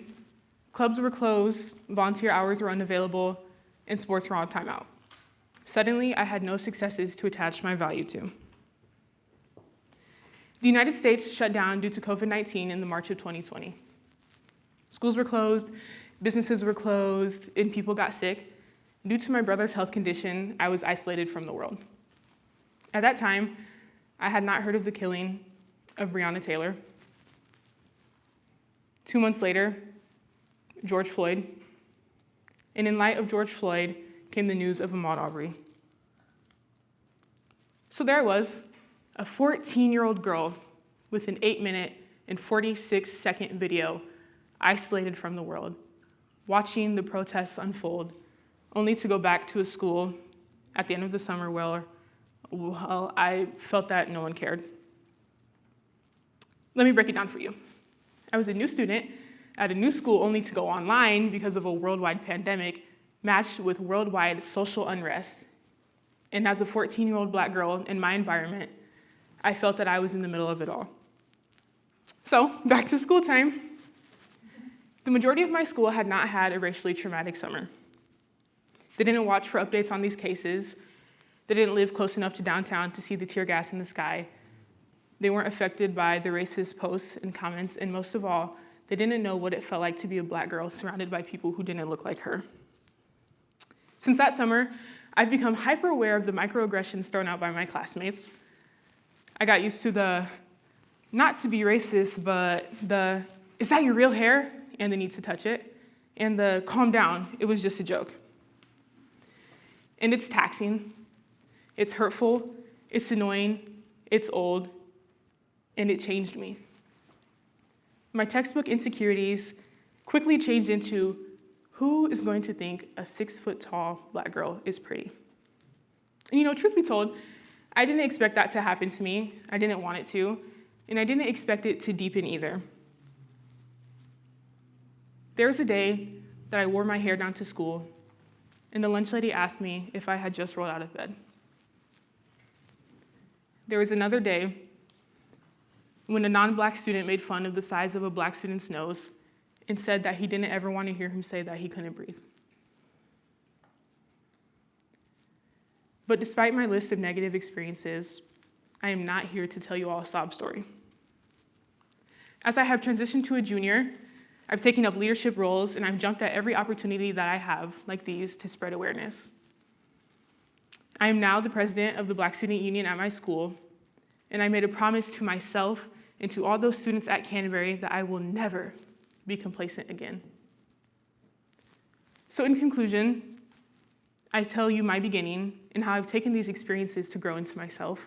clubs were closed, volunteer hours were unavailable, and sports were on timeout. Suddenly, I had no successes to attach my value to. The United States shut down due to COVID-19 in the March of 2020. Schools were closed, businesses were closed, and people got sick. Due to my brother's health condition, I was isolated from the world. At that time, I had not heard of the killing of Breonna Taylor. 2 months later, George Floyd. And in light of George Floyd came the news of Ahmaud Arbery. So there I was, a 14-year-old girl with an 8-minute and 46-second video isolated from the world, watching the protests unfold, only to go back to a school at the end of the summer where, well, I felt that no one cared. Let me break it down for you. I was a new student at a new school only to go online because of a worldwide pandemic matched with worldwide social unrest. And as a 14-year-old black girl in my environment, I felt that I was in the middle of it all. So, back to school time. The majority of my school had not had a racially traumatic summer. They didn't watch for updates on these cases. They didn't live close enough to downtown to see the tear gas in the sky. They weren't affected by the racist posts and comments, and most of all, they didn't know what it felt like to be a black girl surrounded by people who didn't look like her. Since that summer, I've become hyper aware of the microaggressions thrown out by my classmates. I got used to the, not to be racist, but the, is that your real hair? And the need to touch it. And the, calm down, it was just a joke. And it's taxing, it's hurtful, it's annoying, it's old, and it changed me. My textbook insecurities quickly changed into, who is going to think a 6-foot-tall black girl is pretty? And you know, truth be told, I didn't expect that to happen to me. I didn't want it to, and I didn't expect it to deepen either. There was a day that I wore my hair down to school, and the lunch lady asked me if I had just rolled out of bed. There was another day when a non-black student made fun of the size of a black student's nose and said that he didn't ever want to hear him say that he couldn't breathe. But despite my list of negative experiences, I am not here to tell you all a sob story. As I have transitioned to a junior, I've taken up leadership roles, and I've jumped at every opportunity that I have, like these, to spread awareness. I am now the president of the Black Student Union at my school, and I made a promise to myself and to all those students at Canterbury that I will never be complacent again. So in conclusion, I tell you my beginning and how I've taken these experiences to grow into myself.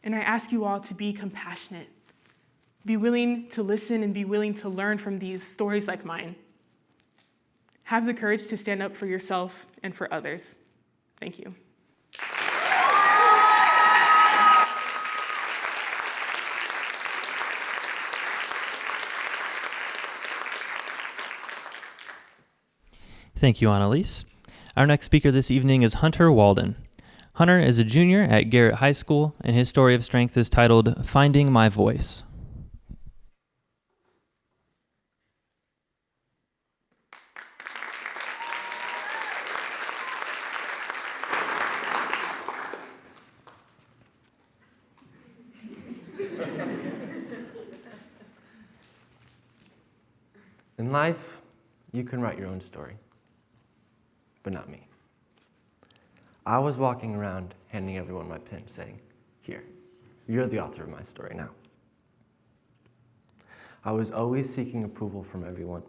And I ask you all to be compassionate, be willing to listen and be willing to learn from these stories like mine. Have the courage to stand up for yourself and for others. Thank you. Thank you, Annalise. Our next speaker this evening is Hunter Walden. Hunter is a junior at Garrett High School, and his story of strength is titled Finding My Voice. In life, you can write your own story, but not me. I was walking around handing everyone my pen saying, "Here, you're the author of my story now." I was always seeking approval from everyone,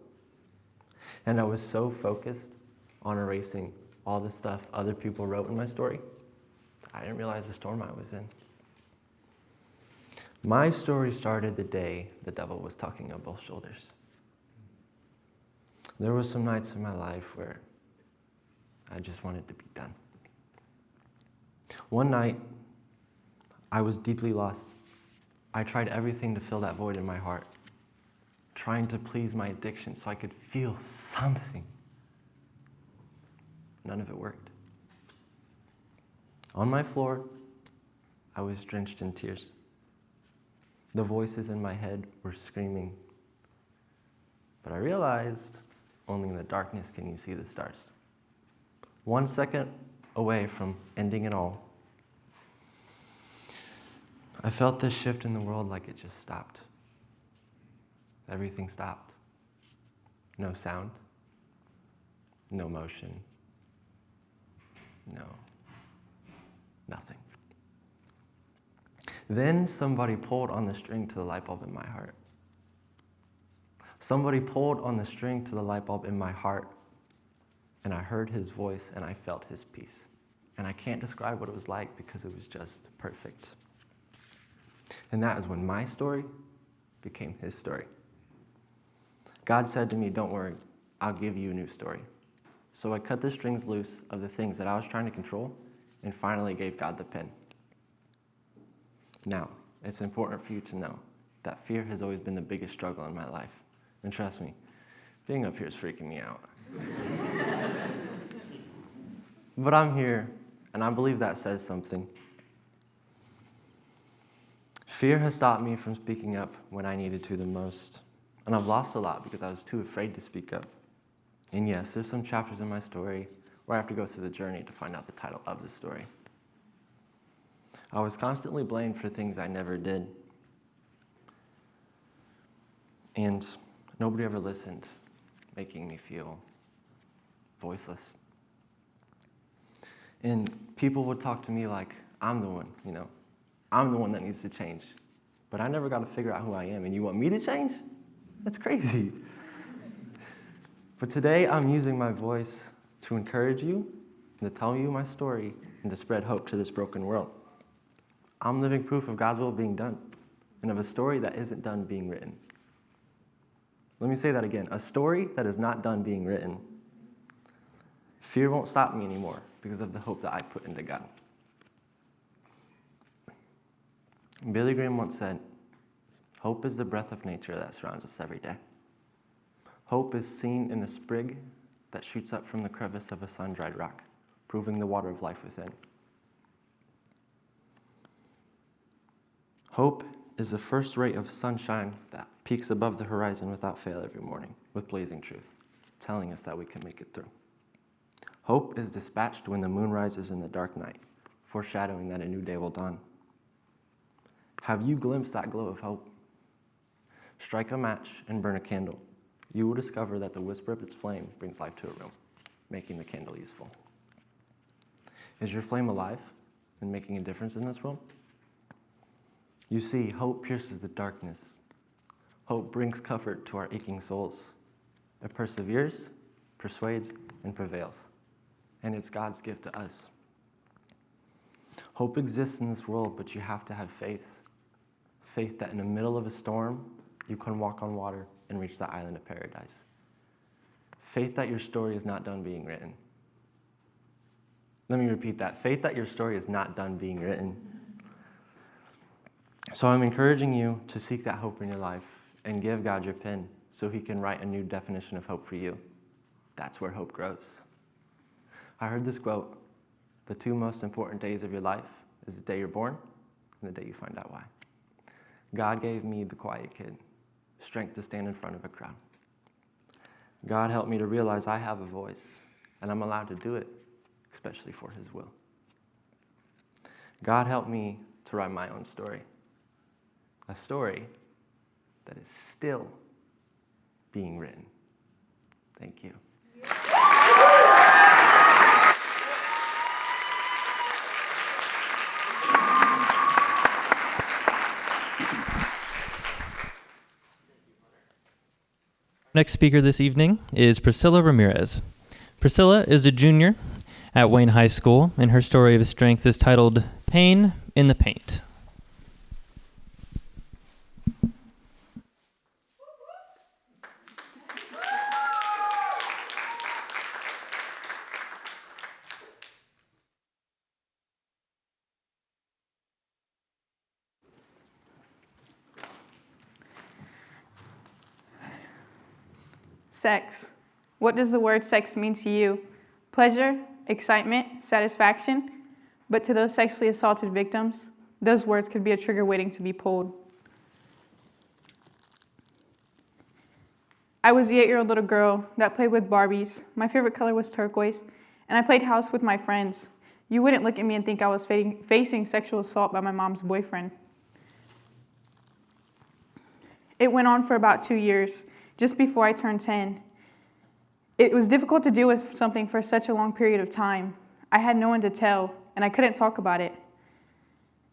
and I was so focused on erasing all the stuff other people wrote in my story, I didn't realize the storm I was in. My story started the day the devil was tugging on both shoulders. There were some nights in my life where I just wanted to be done. One night, I was deeply lost. I tried everything to fill that void in my heart, trying to please my addiction so I could feel something. None of it worked. On my floor, I was drenched in tears. The voices in my head were screaming, but I realized only in the darkness can you see the stars. 1 second away from ending it all, I felt this shift in the world like it just stopped. Everything stopped. No sound, no motion, nothing. Then somebody pulled on the string to the light bulb in my heart. Somebody pulled on the string to the light bulb in my heart, and I heard his voice and I felt his peace. And I can't describe what it was like because it was just perfect. And that is when my story became his story. God said to me, "Don't worry, I'll give you a new story." So I cut the strings loose of the things that I was trying to control and finally gave God the pen. Now, it's important for you to know that fear has always been the biggest struggle in my life. And trust me, being up here is freaking me out. But I'm here, and I believe that says something. Fear has stopped me from speaking up when I needed to the most. And I've lost a lot because I was too afraid to speak up. And yes, there's some chapters in my story where I have to go through the journey to find out the title of the story. I was constantly blamed for things I never did. And nobody ever listened, making me feel voiceless. And people would talk to me like I'm the one, I'm the one that needs to change. But I never got to figure out who I am, and you want me to change? That's crazy. But today I'm using my voice to encourage you, to tell you my story, and to spread hope to this broken world. I'm living proof of God's will being done, and of a story that isn't done being written. Let me say that again, a story that is not done being written. Fear won't stop me anymore because of the hope that I put into God. Billy Graham once said, "Hope is the breath of nature that surrounds us every day. Hope is seen in a sprig that shoots up from the crevice of a sun-dried rock, proving the water of life within. Hope is the first ray of sunshine that peaks above the horizon without fail every morning with blazing truth, telling us that we can make it through. Hope is dispatched when the moon rises in the dark night, foreshadowing that a new day will dawn. Have you glimpsed that glow of hope? Strike a match and burn a candle. You will discover that the whisper of its flame brings life to a room, making the candle useful. Is your flame alive and making a difference in this world? You see, hope pierces the darkness. Hope brings comfort to our aching souls. It perseveres, persuades, and prevails. And it's God's gift to us. Hope exists in this world, but you have to have faith. Faith that in the middle of a storm, you can walk on water and reach the island of paradise. Faith that your story is not done being written. Let me repeat that. Faith that your story is not done being written. So I'm encouraging you to seek that hope in your life and give God your pen so he can write a new definition of hope for you. That's where hope grows. I heard this quote, the two most important days of your life is the day you're born and the day you find out why. God gave me, the quiet kid, strength to stand in front of a crowd. God helped me to realize I have a voice and I'm allowed to do it, especially for his will. God helped me to write my own story, a story that is still being written. Thank you. Next speaker this evening is Priscilla Ramirez. Priscilla is a junior at Wayne High School, and her story of strength is titled Pain in the Paint. Sex. What does the word sex mean to you? Pleasure, excitement, satisfaction? But to those sexually assaulted victims, those words could be a trigger waiting to be pulled. I was the 8-year-old little girl that played with Barbies. My favorite color was turquoise, and I played house with my friends. You wouldn't look at me and think I was facing sexual assault by my mom's boyfriend. It went on for about 2 years, just before I turned 10. It was difficult to deal with something for such a long period of time. I had no one to tell, and I couldn't talk about it.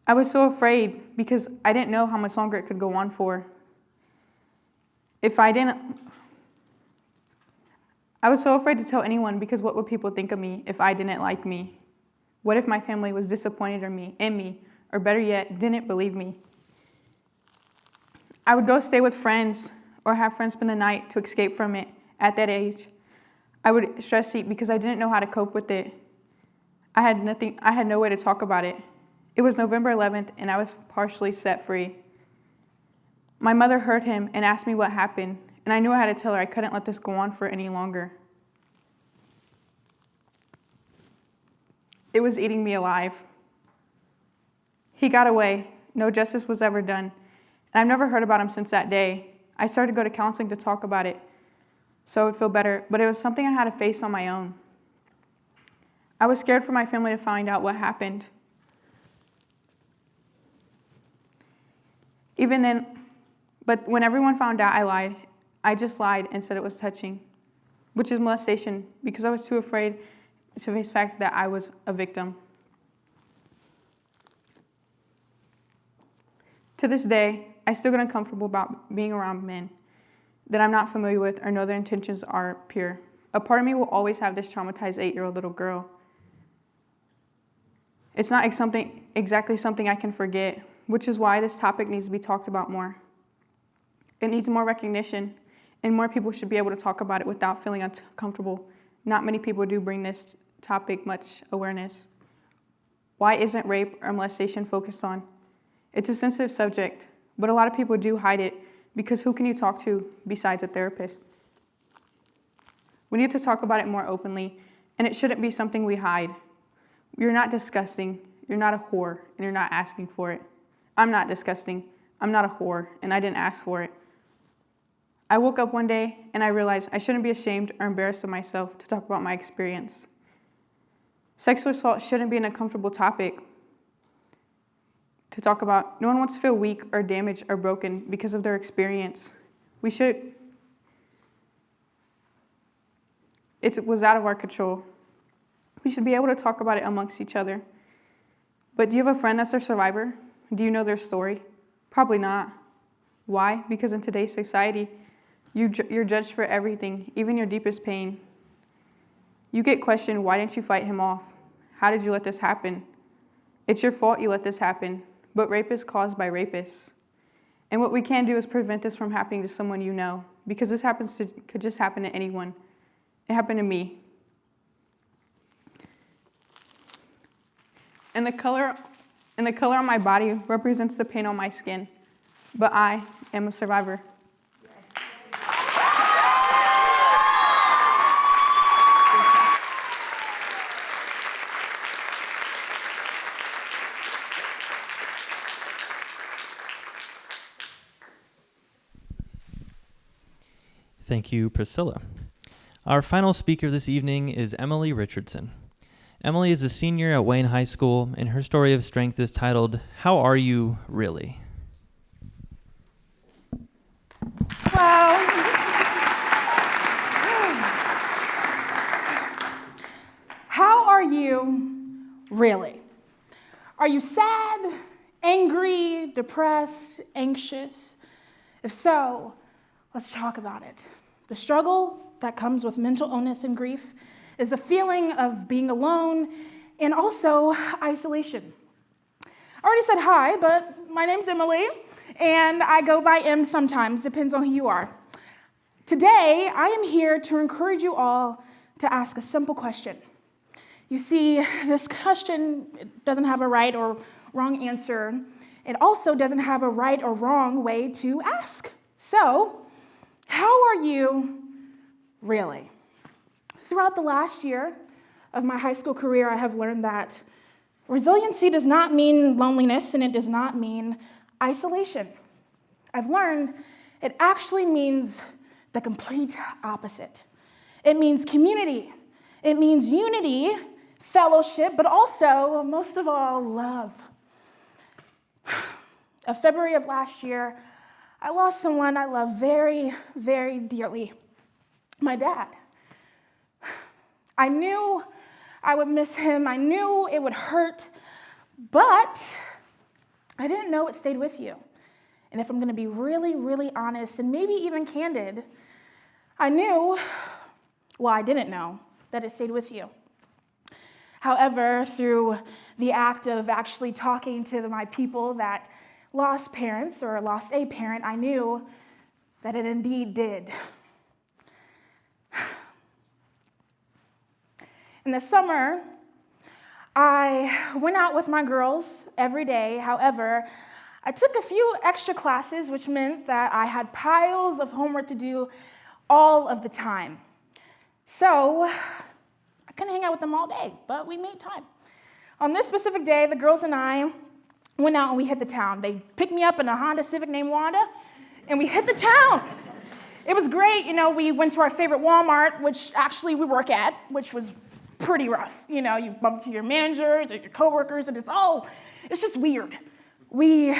I was so afraid because I didn't know how much longer it could go on for. I was so afraid to tell anyone because what would people think of me if I didn't like me? What if my family was disappointed in me, or better yet, didn't believe me? I would go stay with friends or have friends spend the night to escape from it. At that age, I would stress eat because I didn't know how to cope with it. I had no way to talk about it. It was November 11th, and I was partially set free. My mother heard him and asked me what happened, and I knew I had to tell her I couldn't let this go on for any longer. It was eating me alive. He got away. No justice was ever done, and I've never heard about him since that day. I started to go to counseling to talk about it so I would feel better, but it was something I had to face on my own. I was scared for my family to find out what happened. Even then, but when everyone found out I lied, I just lied and said it was touching, which is molestation, because I was too afraid to face the fact that I was a victim. To this day, I still get uncomfortable about being around men that I'm not familiar with or know their intentions are pure. A part of me will always have this traumatized 8-year-old little girl. It's not exactly something I can forget, which is why this topic needs to be talked about more. It needs more recognition, and more people should be able to talk about it without feeling uncomfortable. Not many people do bring this topic much awareness. Why isn't rape or molestation focused on? It's a sensitive subject, but a lot of people do hide it because who can you talk to besides a therapist? We need to talk about it more openly, and it shouldn't be something we hide. You're not disgusting, you're not a whore, and you're not asking for it. I'm not disgusting, I'm not a whore, and I didn't ask for it. I woke up one day and I realized I shouldn't be ashamed or embarrassed of myself to talk about my experience. Sexual assault shouldn't be an uncomfortable topic to talk about. No one wants to feel weak or damaged or broken because of their experience. It was out of our control. We should be able to talk about it amongst each other. But do you have a friend that's a survivor? Do you know their story? Probably not. Why? Because in today's society, you're judged for everything, even your deepest pain. You get questioned, why didn't you fight him off? How did you let this happen? It's your fault you let this happen. But rape is caused by rapists. And what we can do is prevent this from happening to someone you know, because this could just happen to anyone. It happened to me. And the color on my body represents the pain on my skin. But I am a survivor. Thank you, Priscilla. Our final speaker this evening is Emily Richardson. Emily is a senior at Wayne High School, and her story of strength is titled, How Are You Really? Hello. How are you really? Are you sad, angry, depressed, anxious? If so, let's talk about it. The struggle that comes with mental illness and grief is a feeling of being alone and also isolation. I already said hi, but my name's Emily, and I go by M sometimes, depends on who you are. Today, I am here to encourage you all to ask a simple question. You see, this question doesn't have a right or wrong answer. It also doesn't have a right or wrong way to ask. So, how are you really? Throughout the last year of my high school career, I have learned that resiliency does not mean loneliness, and it does not mean isolation. I've learned it actually means the complete opposite. It means community. It means unity, fellowship, but also, most of all, love. In February of last year, I lost someone I love very, very dearly, my dad. I knew I would miss him. I knew it would hurt, but I didn't know it stayed with you. And if I'm going to be really, really honest and maybe even candid, I didn't know that it stayed with you. However, through the act of actually talking to my people that lost parents or lost a parent, I knew that it indeed did. In the summer, I went out with my girls every day. However, I took a few extra classes, which meant that I had piles of homework to do all of the time. So I couldn't hang out with them all day, but we made time. On this specific day, the girls and I went out and we hit the town. They picked me up in a Honda Civic named Wanda, and we hit the town. It was great. We went to our favorite Walmart, which actually we work at, which was pretty rough. You bump into your managers or your coworkers, and it's just weird. We ate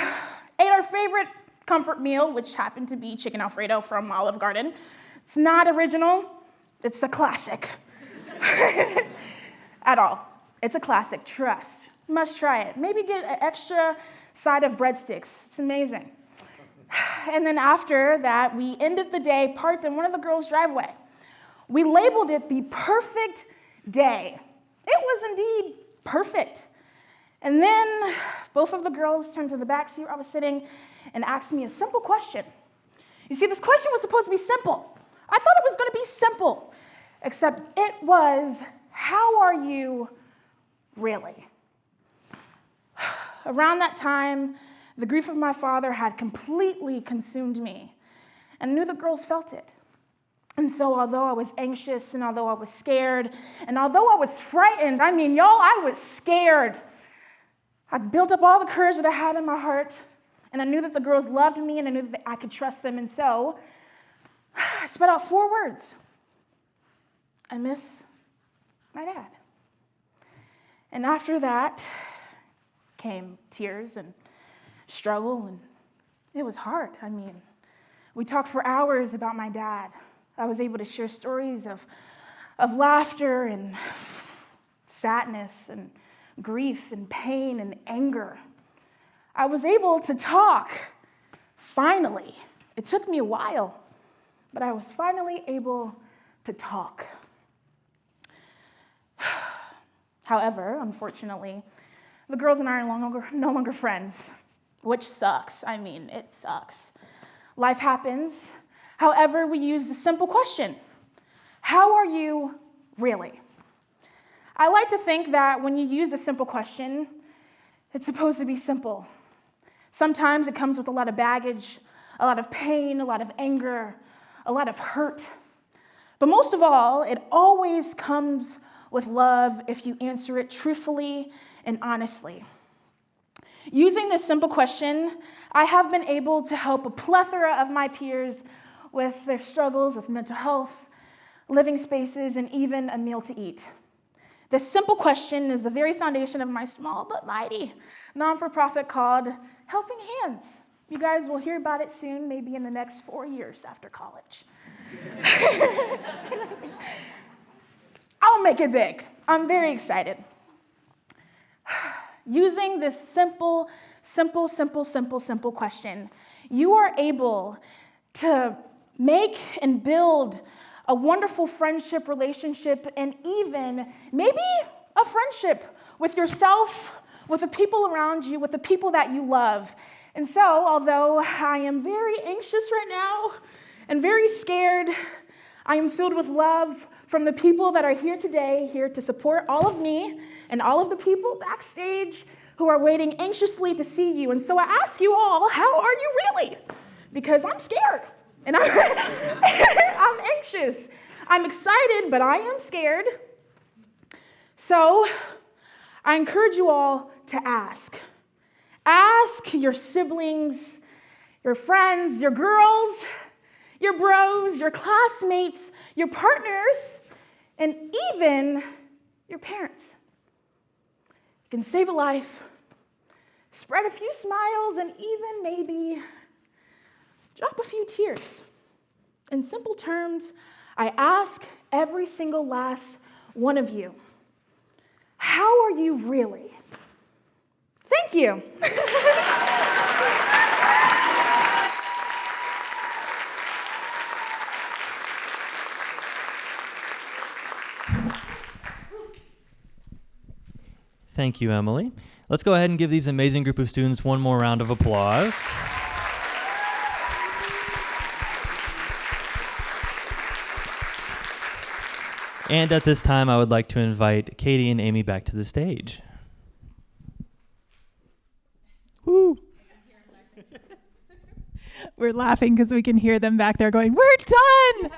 our favorite comfort meal, which happened to be chicken Alfredo from Olive Garden. It's not original. It's a classic. At all. It's a classic, trust. Must try it. Maybe get an extra side of breadsticks. It's amazing. And then after that, we ended the day parked in one of the girls' driveway. We labeled it the perfect day. It was indeed perfect. And then both of the girls turned to the back seat where I was sitting and asked me a simple question. You see, this question was supposed to be simple. I thought it was going to be simple, except it was, how are you really? Around that time, the grief of my father had completely consumed me, and I knew the girls felt it. And so although I was anxious, and although I was scared, and although I was frightened, I was scared. I built up all the courage that I had in my heart, and I knew that the girls loved me, and I knew that I could trust them, and so I spit out 4 words. I miss my dad. And after that came tears and struggle, and it was hard. We talked for hours about my dad. I was able to share stories of laughter and sadness and grief and pain and anger. I was able to talk, finally. It took me a while, but I was finally able to talk. However, unfortunately, the girls and I are no longer friends, which sucks. It sucks. Life happens. However, we used a simple question. How are you really? I like to think that when you use a simple question, it's supposed to be simple. Sometimes it comes with a lot of baggage, a lot of pain, a lot of anger, a lot of hurt. But most of all, it always comes with love if you answer it truthfully and honestly. Using this simple question, I have been able to help a plethora of my peers with their struggles with mental health, living spaces, and even a meal to eat. This simple question is the very foundation of my small but mighty non-for-profit called Helping Hands. You guys will hear about it soon, maybe in the next 4 years after college. I'll make it big. I'm very excited. Using this simple question, you are able to make and build a wonderful friendship, relationship, and even maybe a friendship with yourself, with the people around you, with the people that you love. And so, although I am very anxious right now and very scared, I am filled with love from the people that are here today, here to support all of me and all of the people backstage who are waiting anxiously to see you. And so I ask you all, how are you really? Because I'm scared and I'm anxious. I'm excited, but I am scared. So I encourage you all to ask. Ask your siblings, your friends, your girls, your bros, your classmates, your partners, and even your parents. You can save a life, spread a few smiles, and even maybe drop a few tears. In simple terms, I ask every single last one of you, how are you really? Thank you. Thank you, Emily. Let's go ahead and give these amazing group of students one more round of applause. And at this time, I would like to invite Katie and Amy back to the stage. Woo! We're laughing because we can hear them back there going, we're done!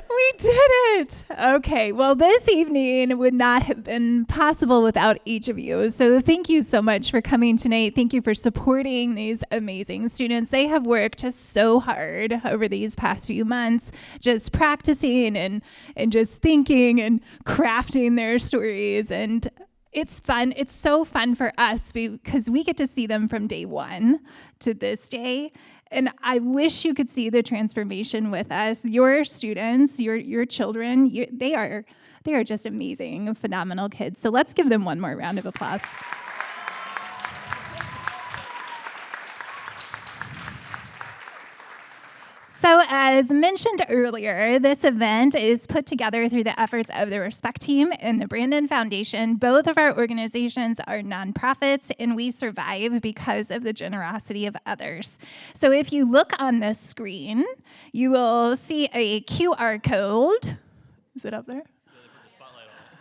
We did it! Okay, well, this evening would not have been possible without each of you. So thank you so much for coming tonight. Thank you for supporting these amazing students. They have worked so hard over these past few months, just practicing and just thinking and crafting their stories. And it's fun. It's so fun for us because we get to see them from day one to this day. And I wish you could see the transformation with us. Your students, your children, they are just amazing, phenomenal kids. So let's give them one more round of applause. So as mentioned earlier, this event is put together through the efforts of the Respect Team and the Brandon Foundation. Both of our organizations are nonprofits, and we survive because of the generosity of others. So if you look on the screen, you will see a QR code. Is it up there?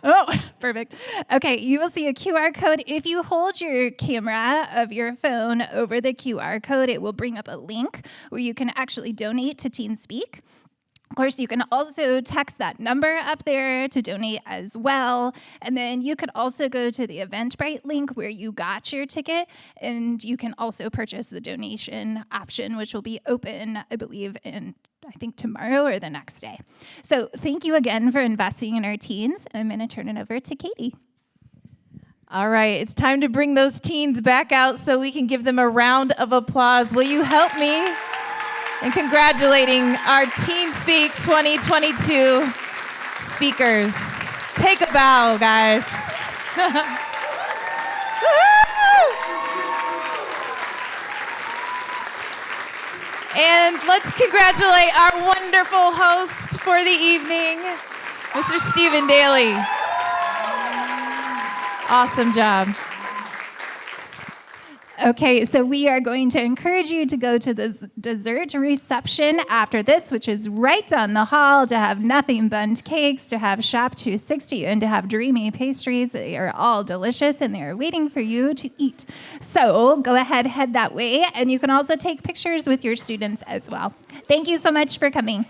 Oh, perfect. Okay, you will see a QR code. If you hold your camera of your phone over the QR code, it will bring up a link where you can actually donate to TeenSpeak. Of course, you can also text that number up there to donate as well. And then you could also go to the Eventbrite link where you got your ticket, and you can also purchase the donation option, which will be open, I believe, I think tomorrow or the next day. So thank you again for investing in our teens. And I'm going to turn it over to Katie. All right, it's time to bring those teens back out so we can give them a round of applause. Will you help me in congratulating our TeenSpeak 2022 speakers? Take a bow, guys. And let's congratulate our wonderful host for the evening, Mr. Stephen Daly. Awesome job. Okay, so we are going to encourage you to go to the dessert reception after this, which is right down the hall, to have nothing but cakes, to have Shop 260, and to have dreamy pastries. They are all delicious, and they are waiting for you to eat. So go ahead, head that way, and you can also take pictures with your students as well. Thank you so much for coming.